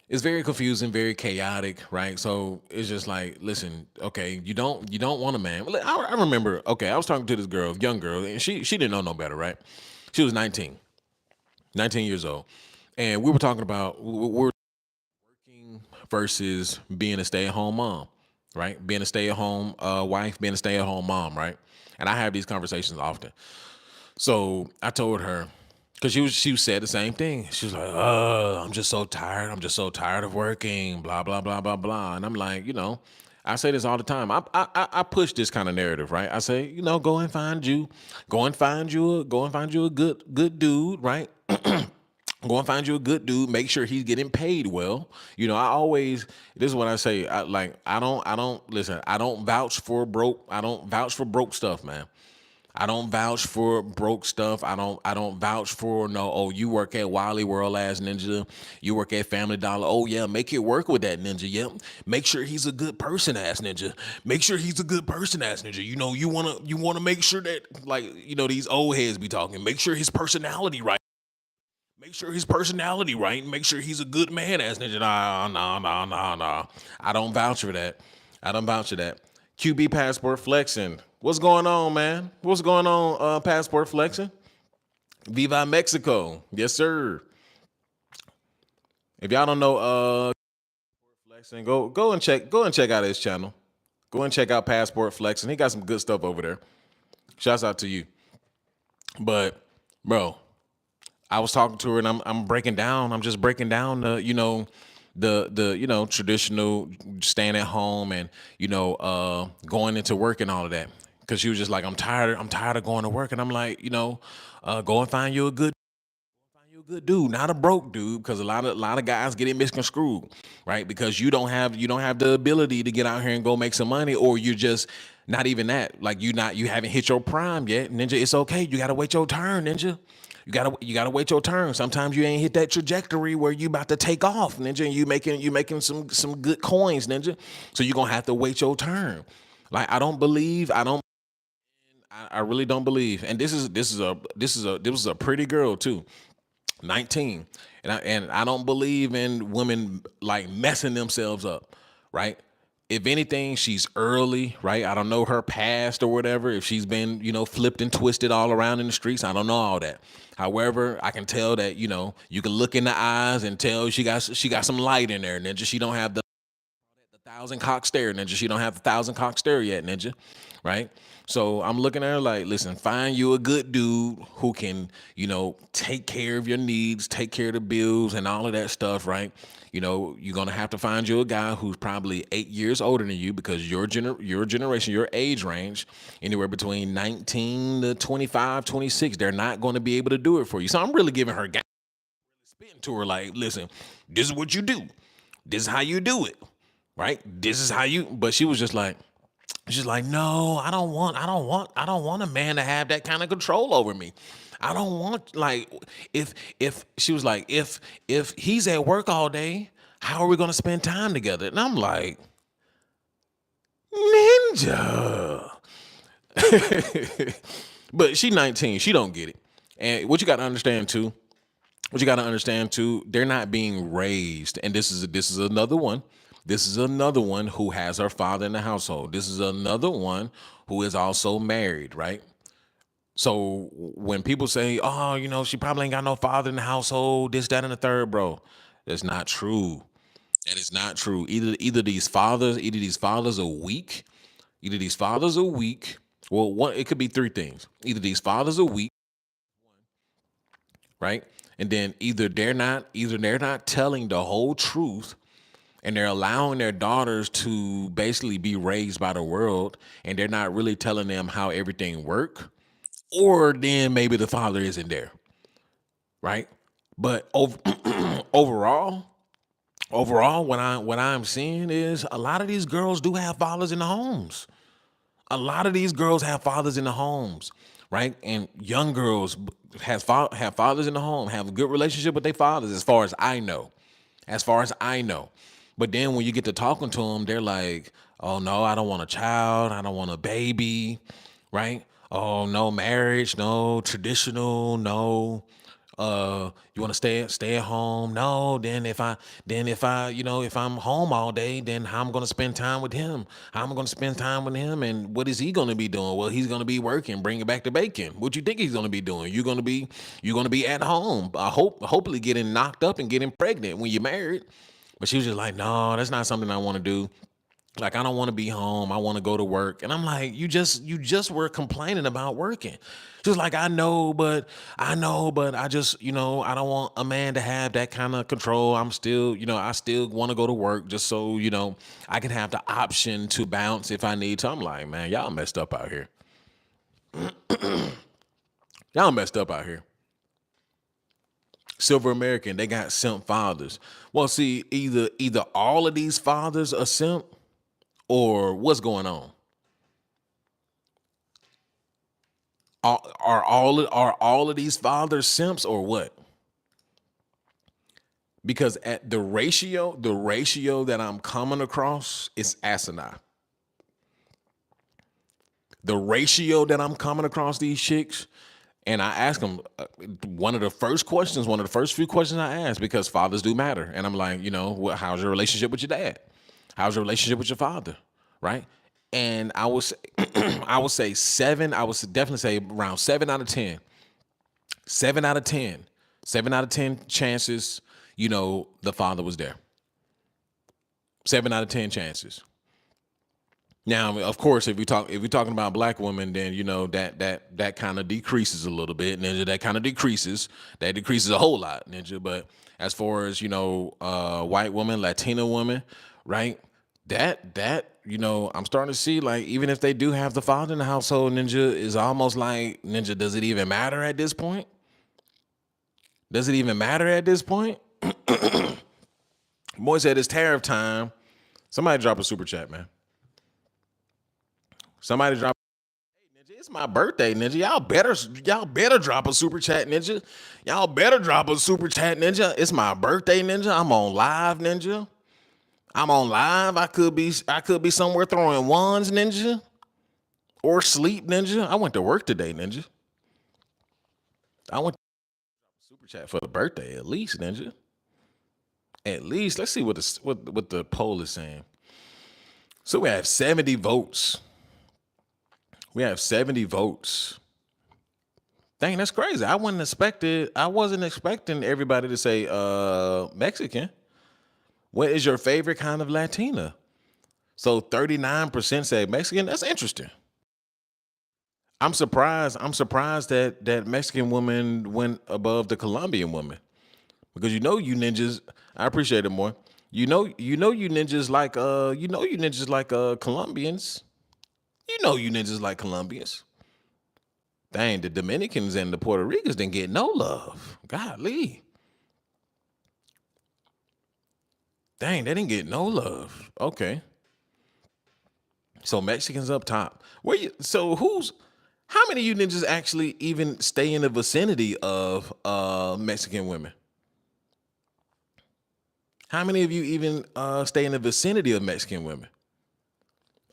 It's very confusing, very chaotic, right? So it's just like, listen, okay, you don't want a man. I remember, okay, I was talking to this girl, young girl, and she didn't know no better, right? She was 19 years old, and we were talking about we're working versus being a stay-at-home mom, right? Being a stay-at-home wife, being a stay-at-home mom, right? And I have these conversations often. So I told her. Cause she said the same thing. She was like, I'm just so tired. I'm just so tired of working. Blah blah blah blah blah." And I'm like, I say this all the time. I push this kind of narrative, right? I say, go and find you a good dude, right? Go and find you a good dude. Make sure he's getting paid well. I always, this is what I say. I don't listen. I don't vouch for broke. I don't vouch for broke stuff, man. I don't vouch for broke stuff. I don't vouch for no, oh, you work at Wally World ass ninja. You work at Family Dollar. Oh yeah, make it work with that ninja. Yep. Make sure he's a good person ass ninja. Make sure he's a good person ass ninja. You wanna make sure that, like, these old heads be talking. Make sure his personality right. Make sure his personality right. Make sure he's a good man ass ninja. Nah, nah, nah, nah, nah. I don't vouch for that. I don't vouch for that. QB passport flexing. What's going on, man? What's going on, passport flexing? Viva Mexico. Yes, sir. If y'all don't know flexing, go and check out his channel. Go and check out Passport Flexing. He got some good stuff over there. Shouts out to you. But bro, I was talking to her and I'm breaking down. I'm just breaking down the traditional staying at home and going into work and all of that. Cause she was just like, I'm tired of going to work. And I'm like, go and find you a good dude, not a broke dude, because a lot of guys get it misconstrued, right? Because you don't have the ability to get out here and go make some money, or you're just not even that. Like you haven't hit your prime yet, ninja. It's okay. You gotta wait your turn, ninja. You gotta wait your turn. Sometimes you ain't hit that trajectory where you about to take off, ninja, and you making some good coins, ninja. So you're gonna have to wait your turn. Like I really don't believe. And this is a pretty girl too. 19. And I don't believe in women like messing themselves up, right? If anything, she's early, right? I don't know her past or whatever. If she's been, flipped and twisted all around in the streets, I don't know all that. However, I can tell that, you can look in the eyes and tell she got some light in there, ninja. She don't have the thousand cock stare, ninja. She don't have the thousand cock stare yet, ninja. Right? So I'm looking at her like, listen, find you a good dude who can, take care of your needs, take care of the bills and all of that stuff, right? You're gonna have to find you a guy who's probably 8 years older than you, because your generation, your age range, anywhere between 19 to 25, 26, they're not gonna be able to do it for you. So I'm really giving her spitting to her like, listen, this is what you do. This is how you do it, right? This is how you. But she was just like, she's like, no, I don't want a man to have that kind of control over me. I don't want, like, if she was like, if he's at work all day, how are we gonna spend time together? And I'm like, ninja. But she 19, she don't get it. And what you got to understand too, they're not being raised. And this is another one. This is another one who has her father in the household. This is another one who is also married, right? So when people say, "Oh, she probably ain't got no father in the household," this, that, and the third, bro, that's not true. That is not true. Either these fathers are weak. Either these fathers are weak. Well, one, it could be three things. Either these fathers are weak, right? And then either they're not telling the whole truth, and they're allowing their daughters to basically be raised by the world, and they're not really telling them how everything work, or then maybe the father isn't there, right? But overall, what I'm seeing is a lot of these girls do have fathers in the homes. A lot of these girls have fathers in the homes, right? And young girls have fathers in the home, have a good relationship with their fathers, as far as I know. As far as I know. But then when you get to talking to them, they're like, "Oh no, I don't want a child. I don't want a baby," right? "Oh no, marriage, no traditional, no. You want to stay at home? No. Then if I, if I'm home all day, then how I'm gonna spend time with him? How am I gonna spend time with him? And what is he gonna be doing? Well, he's gonna be working, bringing back the bacon. What you think he's gonna be doing? You're gonna be at home. Hopefully getting knocked up and getting pregnant when you're married." But she was just like, "No, that's not something I want to do." Like, I don't want to be home. I want to go to work. And I'm like, you just were complaining about working. She's like, I know, but I just, I don't want a man to have that kind of control. I'm still, I still want to go to work just so, I can have the option to bounce if I need to. I'm like, man, y'all messed up out here. Y'all messed up out here. Silver American, they got simp fathers. Well, see, either all of these fathers are simp or what's going on? Are all of these fathers simps or what? Because at the ratio that I'm coming across is asinine. The ratio that I'm coming across these chicks, and I ask them one of the first few questions I ask, because fathers do matter, and I'm like, how's your relationship with your dad? How's your relationship with your father? Right? And I was, I would say seven. I would definitely say around 7 out of 10. 7 out of 10. 7 out of 10 chances, the father was there. 7 out of 10 chances. Now, of course, if we're talking about black women, then that kind of decreases a little bit, ninja. That decreases a whole lot, ninja. But as far as white woman, Latina woman, right? I'm starting to see, like, even if they do have the father in the household, ninja, is almost like, ninja. Does it even matter at this point? Does it even matter at this point? Boy said it's tariff time. Somebody drop a super chat, man. Somebody drop. Ninja, it's my birthday, ninja. Y'all better drop a super chat, ninja. Y'all better drop a super chat, ninja. It's my birthday, ninja. I'm on live, ninja. I'm on live. I could be somewhere throwing ones, ninja, or sleep, ninja. I went to work today, ninja. I went to super chat for the birthday, at least, ninja. At least, let's see what the poll is saying. So we have 70 votes. We have 70 votes. Dang, that's crazy. I wasn't expecting everybody to say Mexican. What is your favorite kind of Latina? So 39% say Mexican. That's interesting. I'm surprised that Mexican woman went above the Colombian woman. Because you ninjas, I appreciate it more. You ninjas like Colombians. You ninjas like Colombians. Dang, the Dominicans and the Puerto Ricans didn't get no love. Golly. Dang, they didn't get no love. Okay. So Mexicans up top. How many of you ninjas actually even stay in the vicinity of Mexican women? How many of you even stay in the vicinity of Mexican women?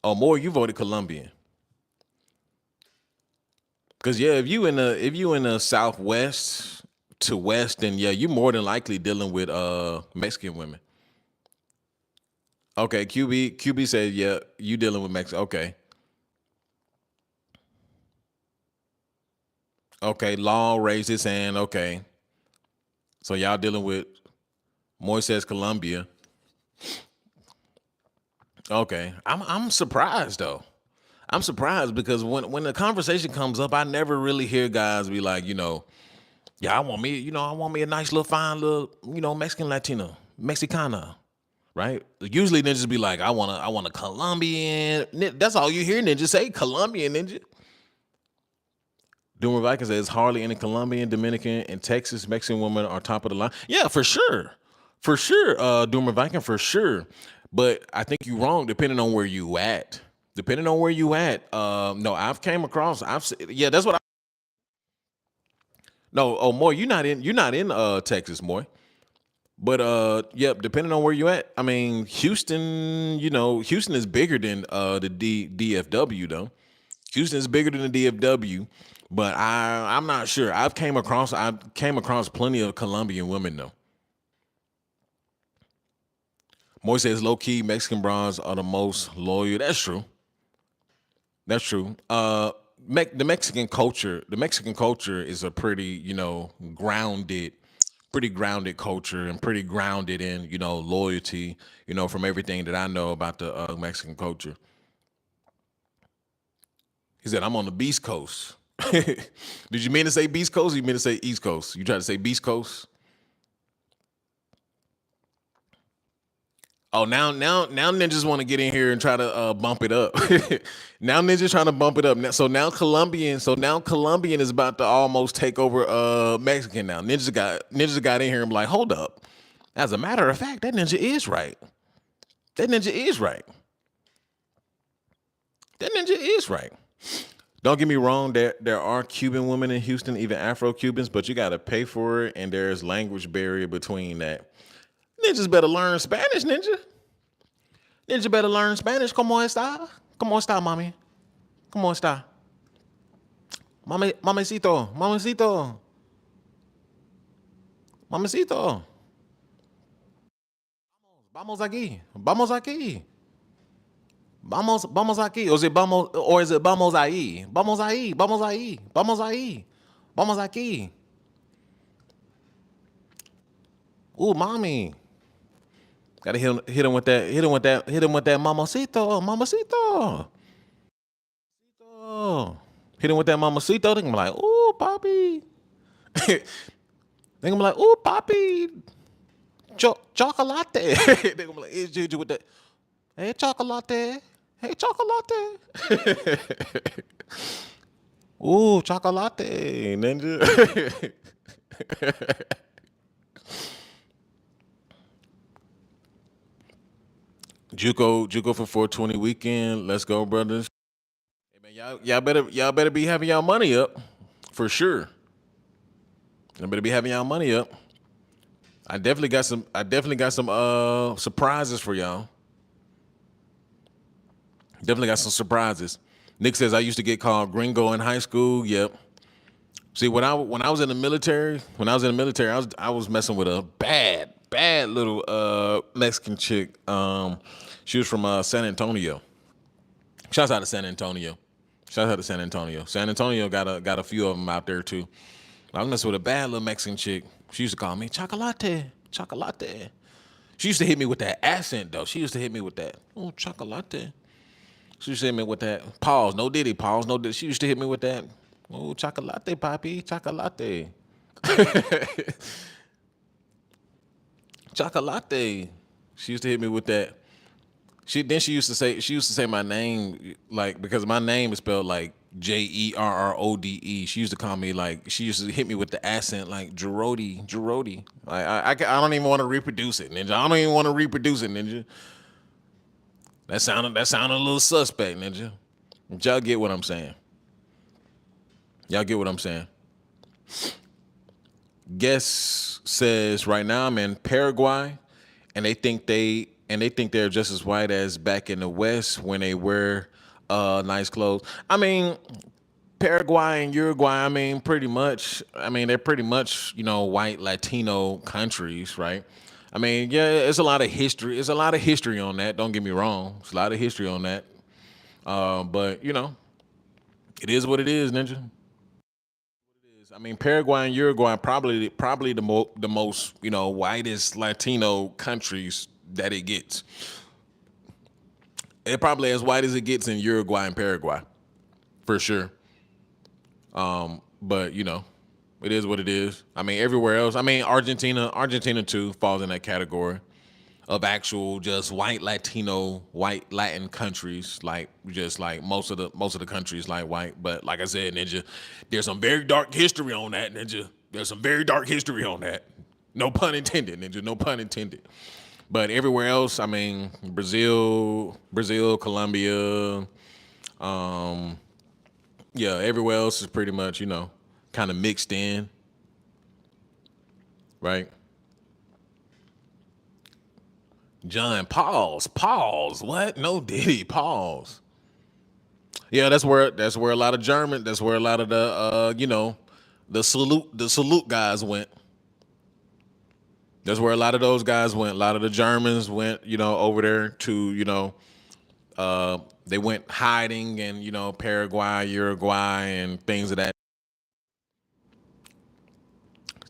Or more, you voted Colombian. Cause yeah, if you in the southwest to west, then yeah, you more than likely dealing with Mexican women. Okay, QB said yeah, you dealing with Mexico. Okay. Okay, Law raised his hand. Okay. So y'all dealing with Moises Colombia. Okay. I'm surprised though. I'm surprised because when the conversation comes up, I never really hear guys be like, yeah, I want me a nice little fine little, Mexican Latino, Mexicana, right? Usually ninjas be like, I want a Colombian. That's all you hear ninjas say, Colombian ninja. Doomer Viking says hardly any Colombian, Dominican, and Texas Mexican women are top of the line. Yeah, for sure. For sure, Doomer Viking, for sure. But I think you're wrong depending on where you at. Depending on where you at. No, yeah, that's what I no, oh Moy, you're not in Texas, Moy. But yep, depending on where you at. I mean, Houston is bigger than the DFW though. Houston is bigger than the DFW, but I'm not sure. I came across plenty of Colombian women though. Moy says low key Mexican bras are the most loyal. That's true. That's true. The Mexican culture is a pretty grounded pretty grounded culture and pretty grounded in, loyalty, from everything that I know about the Mexican culture. He said, I'm on the Beast Coast. Did you mean to say Beast Coast or you mean to say East Coast? You tried to say Beast Coast? Oh, now ninjas want to get in here and try to bump it up. Now ninjas trying to bump it up. So now Colombian is about to almost take over Mexican now. Ninjas got in here and be like, hold up. As a matter of fact, that ninja is right. That ninja is right. That ninja is right. Don't get me wrong, there are Cuban women in Houston, even Afro Cubans, but you gotta pay for it, and there's language barrier between that. Ninjas better learn Spanish, ninja. Ninja better learn Spanish. ¿Cómo está? ¿Cómo está, mami? ¿Cómo está? Mamacito, mamacito, mamacito. Vamos aquí, vamos aquí. Vamos aquí. Or is it vamos ahí? Vamos ahí, vamos ahí, vamos ahí. Vamos aquí. Ooh, mommy. Gotta hit him with that, hit him with that mamacito, mamacito. Oh. Hit him with that mamacito. They gonna be like, ooh, papi. They gonna be like, ooh, papi. Chocolate. They gonna be like, hey, Juju with that. Hey, chocolate. Hey, chocolate. Ooh, chocolate, ninja. Juco for 420 weekend. Let's go, brothers. Hey man, y'all better be having y'all money up for sure. Y'all better be having y'all money up. I definitely got some surprises for y'all. Definitely got some surprises. Nick says I used to get called gringo in high school. Yep. See, when I was in the military, I was messing with a bad little Mexican chick. She was from San Antonio. Shouts out to San Antonio. Shouts out to San Antonio. San Antonio got a few of them out there too. I was messing with a bad little Mexican chick. She used to call me chocolate, chocolate. She used to hit me with that accent though. She used to hit me with that, oh, chocolate. She used to hit me with that. Pause, no diddy, pause, no diddy. She used to hit me with that, oh, chocolate, papi, chocolate. Chocolate. She used to hit me with that. She used to say my name like because my name is spelled like Jerrode. She used to call me like she used to hit me with the accent like Jerrode. Like I don't even want to reproduce it, ninja. I don't even want to reproduce it, ninja. That sounded a little suspect, ninja. But y'all get what I'm saying. Y'all get what I'm saying. Guess says right now I'm in Paraguay, and they think they're just as white as back in the West when they wear nice clothes. I mean, Paraguay and Uruguay. I mean, pretty much. I mean, they're pretty much white Latino countries, right? I mean, yeah, it's a lot of history. It's a lot of history on that. Don't get me wrong. It's a lot of history on that. But it is what it is, ninja. I mean, Paraguay and Uruguay probably the most whitest Latino countries that it gets. It probably as white as it gets in Uruguay and Paraguay, for sure. But it is what it is. I mean, everywhere else. I mean, Argentina too falls in that category of actual just white Latino, white Latin countries, like just like most of the countries like white. But like I said, ninja, there's some very dark history on that, ninja. There's some very dark history on that. No pun intended, ninja. No pun intended. But everywhere else, I mean, Brazil, Colombia, yeah, everywhere else is pretty much kind of mixed in, right? John, pause. What? No Diddy, pause. Yeah, that's where a lot of German, that's where a lot of the the salute guys went. That's where a lot of those guys went. A lot of the Germans went, over there to, they went hiding in, Paraguay, Uruguay, and things of that.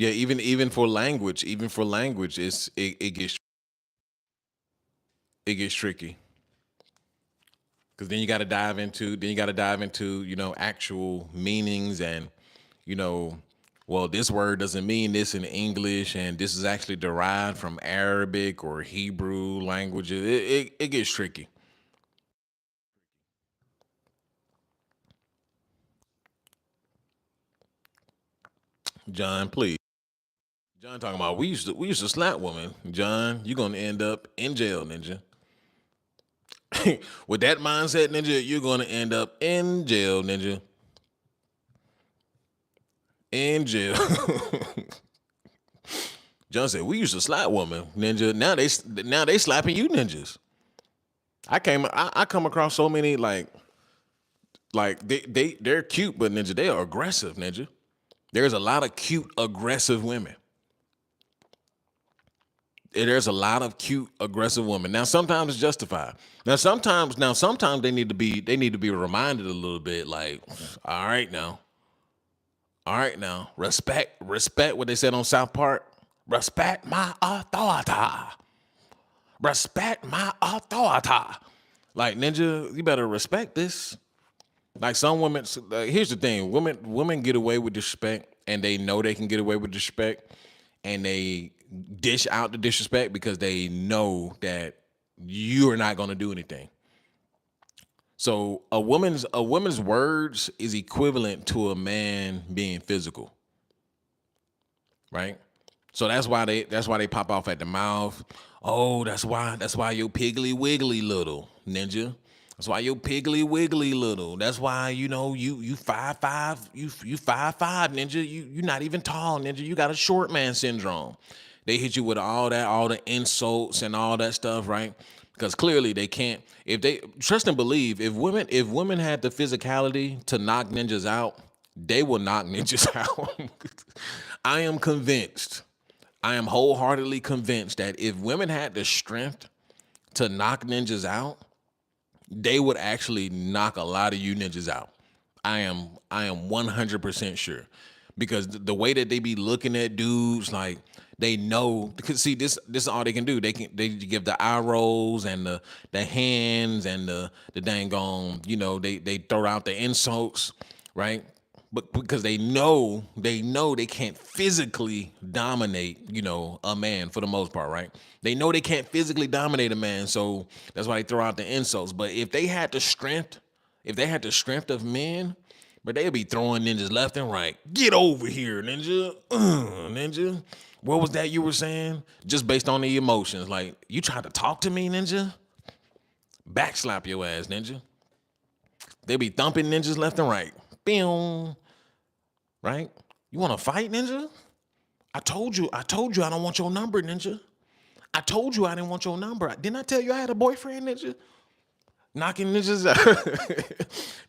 Yeah, even for language, it gets tricky because then you got to dive into actual meanings and you know well this word doesn't mean this in English and this is actually derived from Arabic or Hebrew languages. It gets tricky. John, please. John talking about we used to slap women. John, you're gonna end up in jail, ninja. With that mindset, ninja, you're gonna end up in jail, ninja. In jail. John said we used to slap women, ninja. Now they slapping you, ninjas. I come across so many like they're cute, but ninja they are aggressive, ninja. There's a lot of cute aggressive women. There's a lot of cute aggressive women. Now sometimes it's justified. Now sometimes they need to be reminded a little bit like, all right now, all right now, respect what they said on South Park. Respect my authority. Respect my authority. Like ninja, you better respect this. Like some women, here's the thing: women get away with disrespect, and they know they can get away with disrespect, and they dish out the disrespect because they know that you are not going to do anything. So a woman's words is equivalent to a man being physical, right? So that's why they pop off at the mouth. Oh, that's why you're piggly wiggly little ninja. That's why you're piggly wiggly little. That's why you 5'5", you 5'5", ninja. You're not even tall, ninja. You got a short man syndrome. They hit you with all the insults and all that stuff, right? Because clearly they can't. If they trust and believe, if women had the physicality to knock ninjas out, they will knock ninjas out. I am convinced. I am wholeheartedly convinced that if women had the strength to knock ninjas out, they would actually knock a lot of you ninjas out. I am 100% sure. Because the way that they be looking at dudes, like they know because see this is all they can do. They give the eye rolls and the hands and the dang on, they throw out the insults, right? But because they know they can't physically dominate, a man for the most part, right? They know they can't physically dominate a man, so that's why they throw out the insults. But if they had the strength of men, but they'd be throwing ninjas left and right. Get over here, ninja. Ninja. What was that you were saying? Just based on the emotions. Like, you tried to talk to me, ninja? Backslap your ass, ninja. They be thumping ninjas left and right. Boom. Right? You want to fight, ninja? I told you I don't want your number, ninja. I told you I didn't want your number. Didn't I tell you I had a boyfriend, ninja? Knocking ninjas out.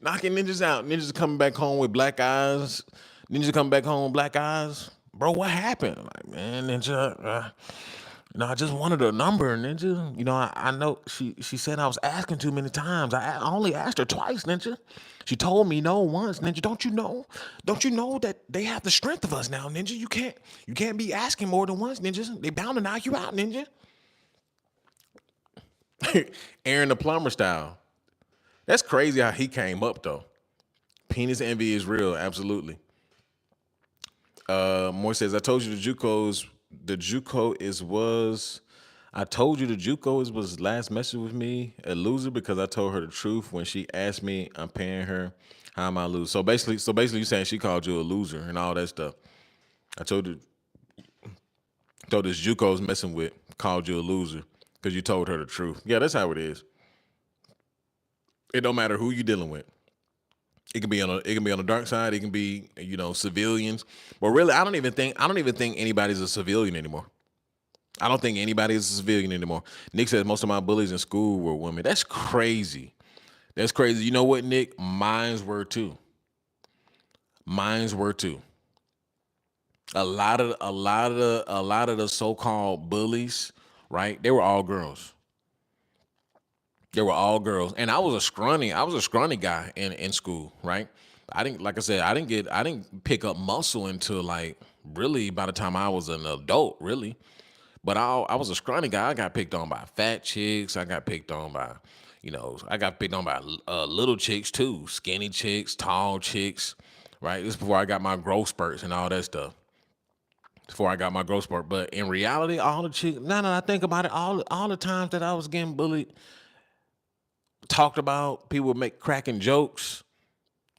Knocking ninjas out. Ninjas coming back home with black eyes. Ninjas coming back home with black eyes. Bro, what happened? I'm like, man, ninja. I just wanted a number, ninja. I know she said I was asking too many times. I only asked her twice, ninja. She told me no once, ninja. Don't you know? Don't you know that they have the strength of us now, ninja? You can't be asking more than once, ninjas. They bound to knock you out, ninja. Aaron the plumber style. That's crazy how he came up though. Penis envy is real, absolutely. Moore says, I told you the JUCO is was I told you the JUCO is was last message with me a loser because I told her the truth when she asked me I'm paying her. How am I lose? So basically you saying she called you a loser and all that stuff. I told this JUCO was messing with called you a loser because you told her the truth. Yeah, that's how it is. It don't matter who you dealing with. It can be on the dark side. It can be civilians. But really, I don't even think anybody's a civilian anymore. I don't think anybody is a civilian anymore. Nick says most of my bullies in school were women. That's crazy. That's crazy. You know what, Nick? Mines were too. Mines were too. A lot of the so-called bullies, right? They were all girls. They were all girls, and I was a scrawny guy in school, right? I didn't, like I said, I didn't pick up muscle until like really by the time I was an adult, really. But I was a scrawny guy. I got picked on by fat chicks. I got picked on by, I got picked on by little chicks too, skinny chicks, tall chicks, right? This is before I got my growth spurts and all that stuff. Before I got my growth spurt. But in reality, all the chicks, now that I think about it, all the times that I was getting bullied, talked about, people would make cracking jokes.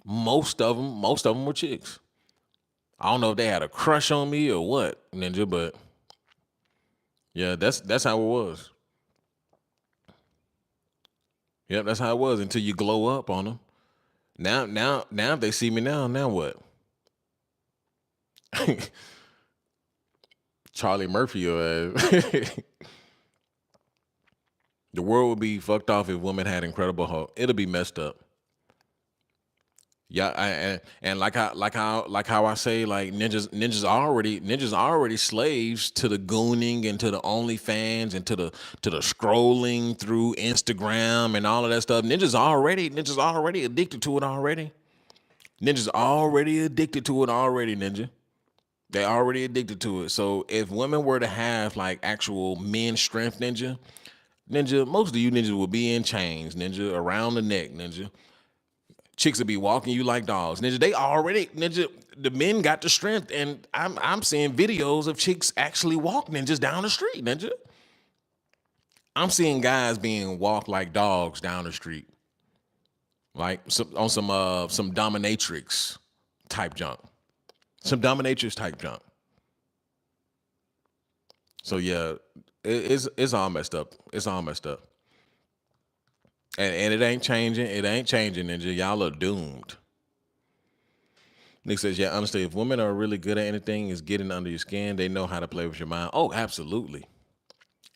Most of them were chicks. I don't know if they had a crush on me or what, Ninja, but yeah, that's how it was. Yep, that's how it was until you glow up on them. Now, if they see me now what? Charlie Murphy or the world would be fucked off if women had Incredible Hulk. It'll be messed up. Yeah, and like how I say, like ninjas already slaves to the gooning and to the OnlyFans and to the scrolling through Instagram and all of that stuff. Ninjas already addicted to it already. Ninjas already addicted to it already, Ninja. They already addicted to it. So if women were to have like actual men strength, Ninja, most of you ninjas would be in chains, Ninja, around the neck, Ninja. Chicks would be walking you like dogs, Ninja. The men got the strength, and I'm seeing videos of chicks actually walk ninjas down the street, Ninja. I'm seeing guys being walked like dogs down the street, like on some dominatrix type junk, some dominatrix type junk. So yeah, it's all messed up. It's all messed up. And it ain't changing. It ain't changing, Ninja. Y'all are doomed. Nick says, yeah, honestly, if women are really good at anything, is getting under your skin, they know how to play with your mind. Oh, absolutely.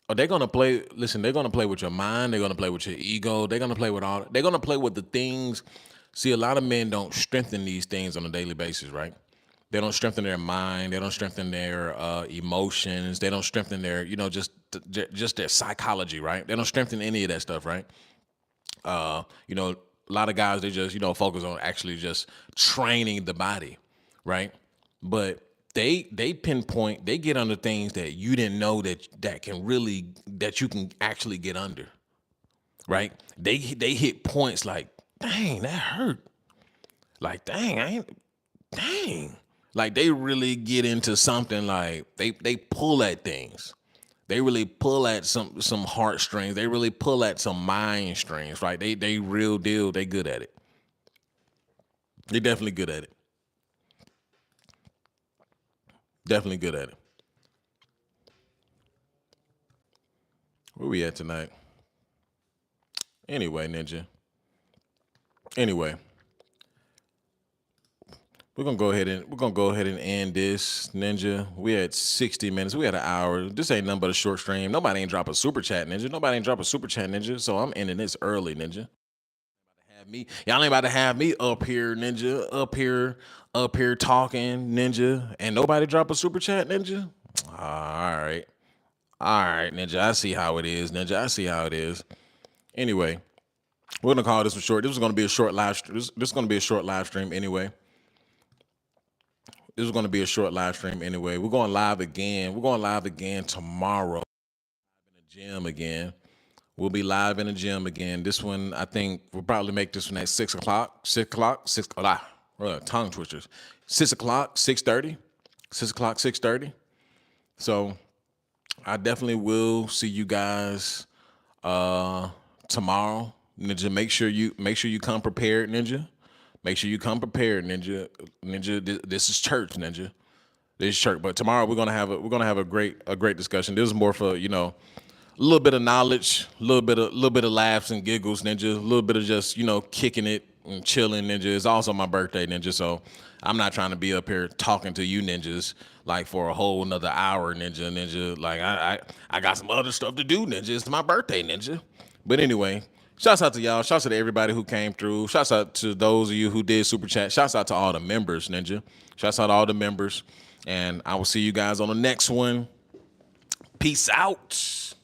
Oh, they're gonna play. Listen, they're gonna play with your mind. They're gonna play with your ego. They're gonna play with all. They're gonna play with the things. See, a lot of men don't strengthen these things on a daily basis, right? They don't strengthen their mind. They don't strengthen their emotions. They don't strengthen their, just their psychology, right? They don't strengthen any of that stuff, right? A lot of guys they just focus on actually just training the body, right? But they pinpoint, they get under things that you didn't know that you can actually get under, right? They hit points like, dang, that hurt. Like, dang, dang. Like they really get into something, like they pull at things. They really pull at some heartstrings. They really pull at some mind strings, right? They real deal. They good at it. They definitely good at it. Definitely good at it. Where we at tonight? Anyway, Ninja. Anyway, we're gonna go ahead and end this, Ninja. We had 60 minutes. We had an hour. This ain't nothing but a short stream. Nobody ain't drop a super chat, Ninja. Nobody ain't drop a super chat, Ninja. So I'm ending this early, Ninja. Y'all ain't about to have me up here, Ninja. Up here talking, Ninja. And nobody drop a super chat, Ninja. All right. All right, Ninja. I see how it is, Ninja. I see how it is. Anyway, we're gonna call this one short. This is gonna be a short live. This is gonna be a short live stream anyway. This is gonna be a short live stream anyway. We're going live again. We're going live again tomorrow in the gym again. We'll be live in the gym again. This one, I think we'll probably make this one at 6 o'clock. 6 o'clock. Tongue twisters. 6 o'clock. 6:30. 6 o'clock. 6:30. So I definitely will see you guys tomorrow. Ninja, make sure you come prepared, Ninja. Make sure you come prepared, Ninja. Ninja, this is church, Ninja. This is church. But tomorrow we're gonna have a great discussion. This is more for a little bit of knowledge, a little bit of laughs and giggles, Ninja. A little bit of just kicking it and chilling, Ninja. It's also my birthday, Ninja. So I'm not trying to be up here talking to you ninjas like for a whole another hour, Ninja. Like I got some other stuff to do, Ninja. It's my birthday, Ninja. But anyway, shouts out to y'all. Shouts out to everybody who came through. Shouts out to those of you who did super chat. Shouts out to all the members, Ninja. Shouts out to all the members. And I will see you guys on the next one. Peace out.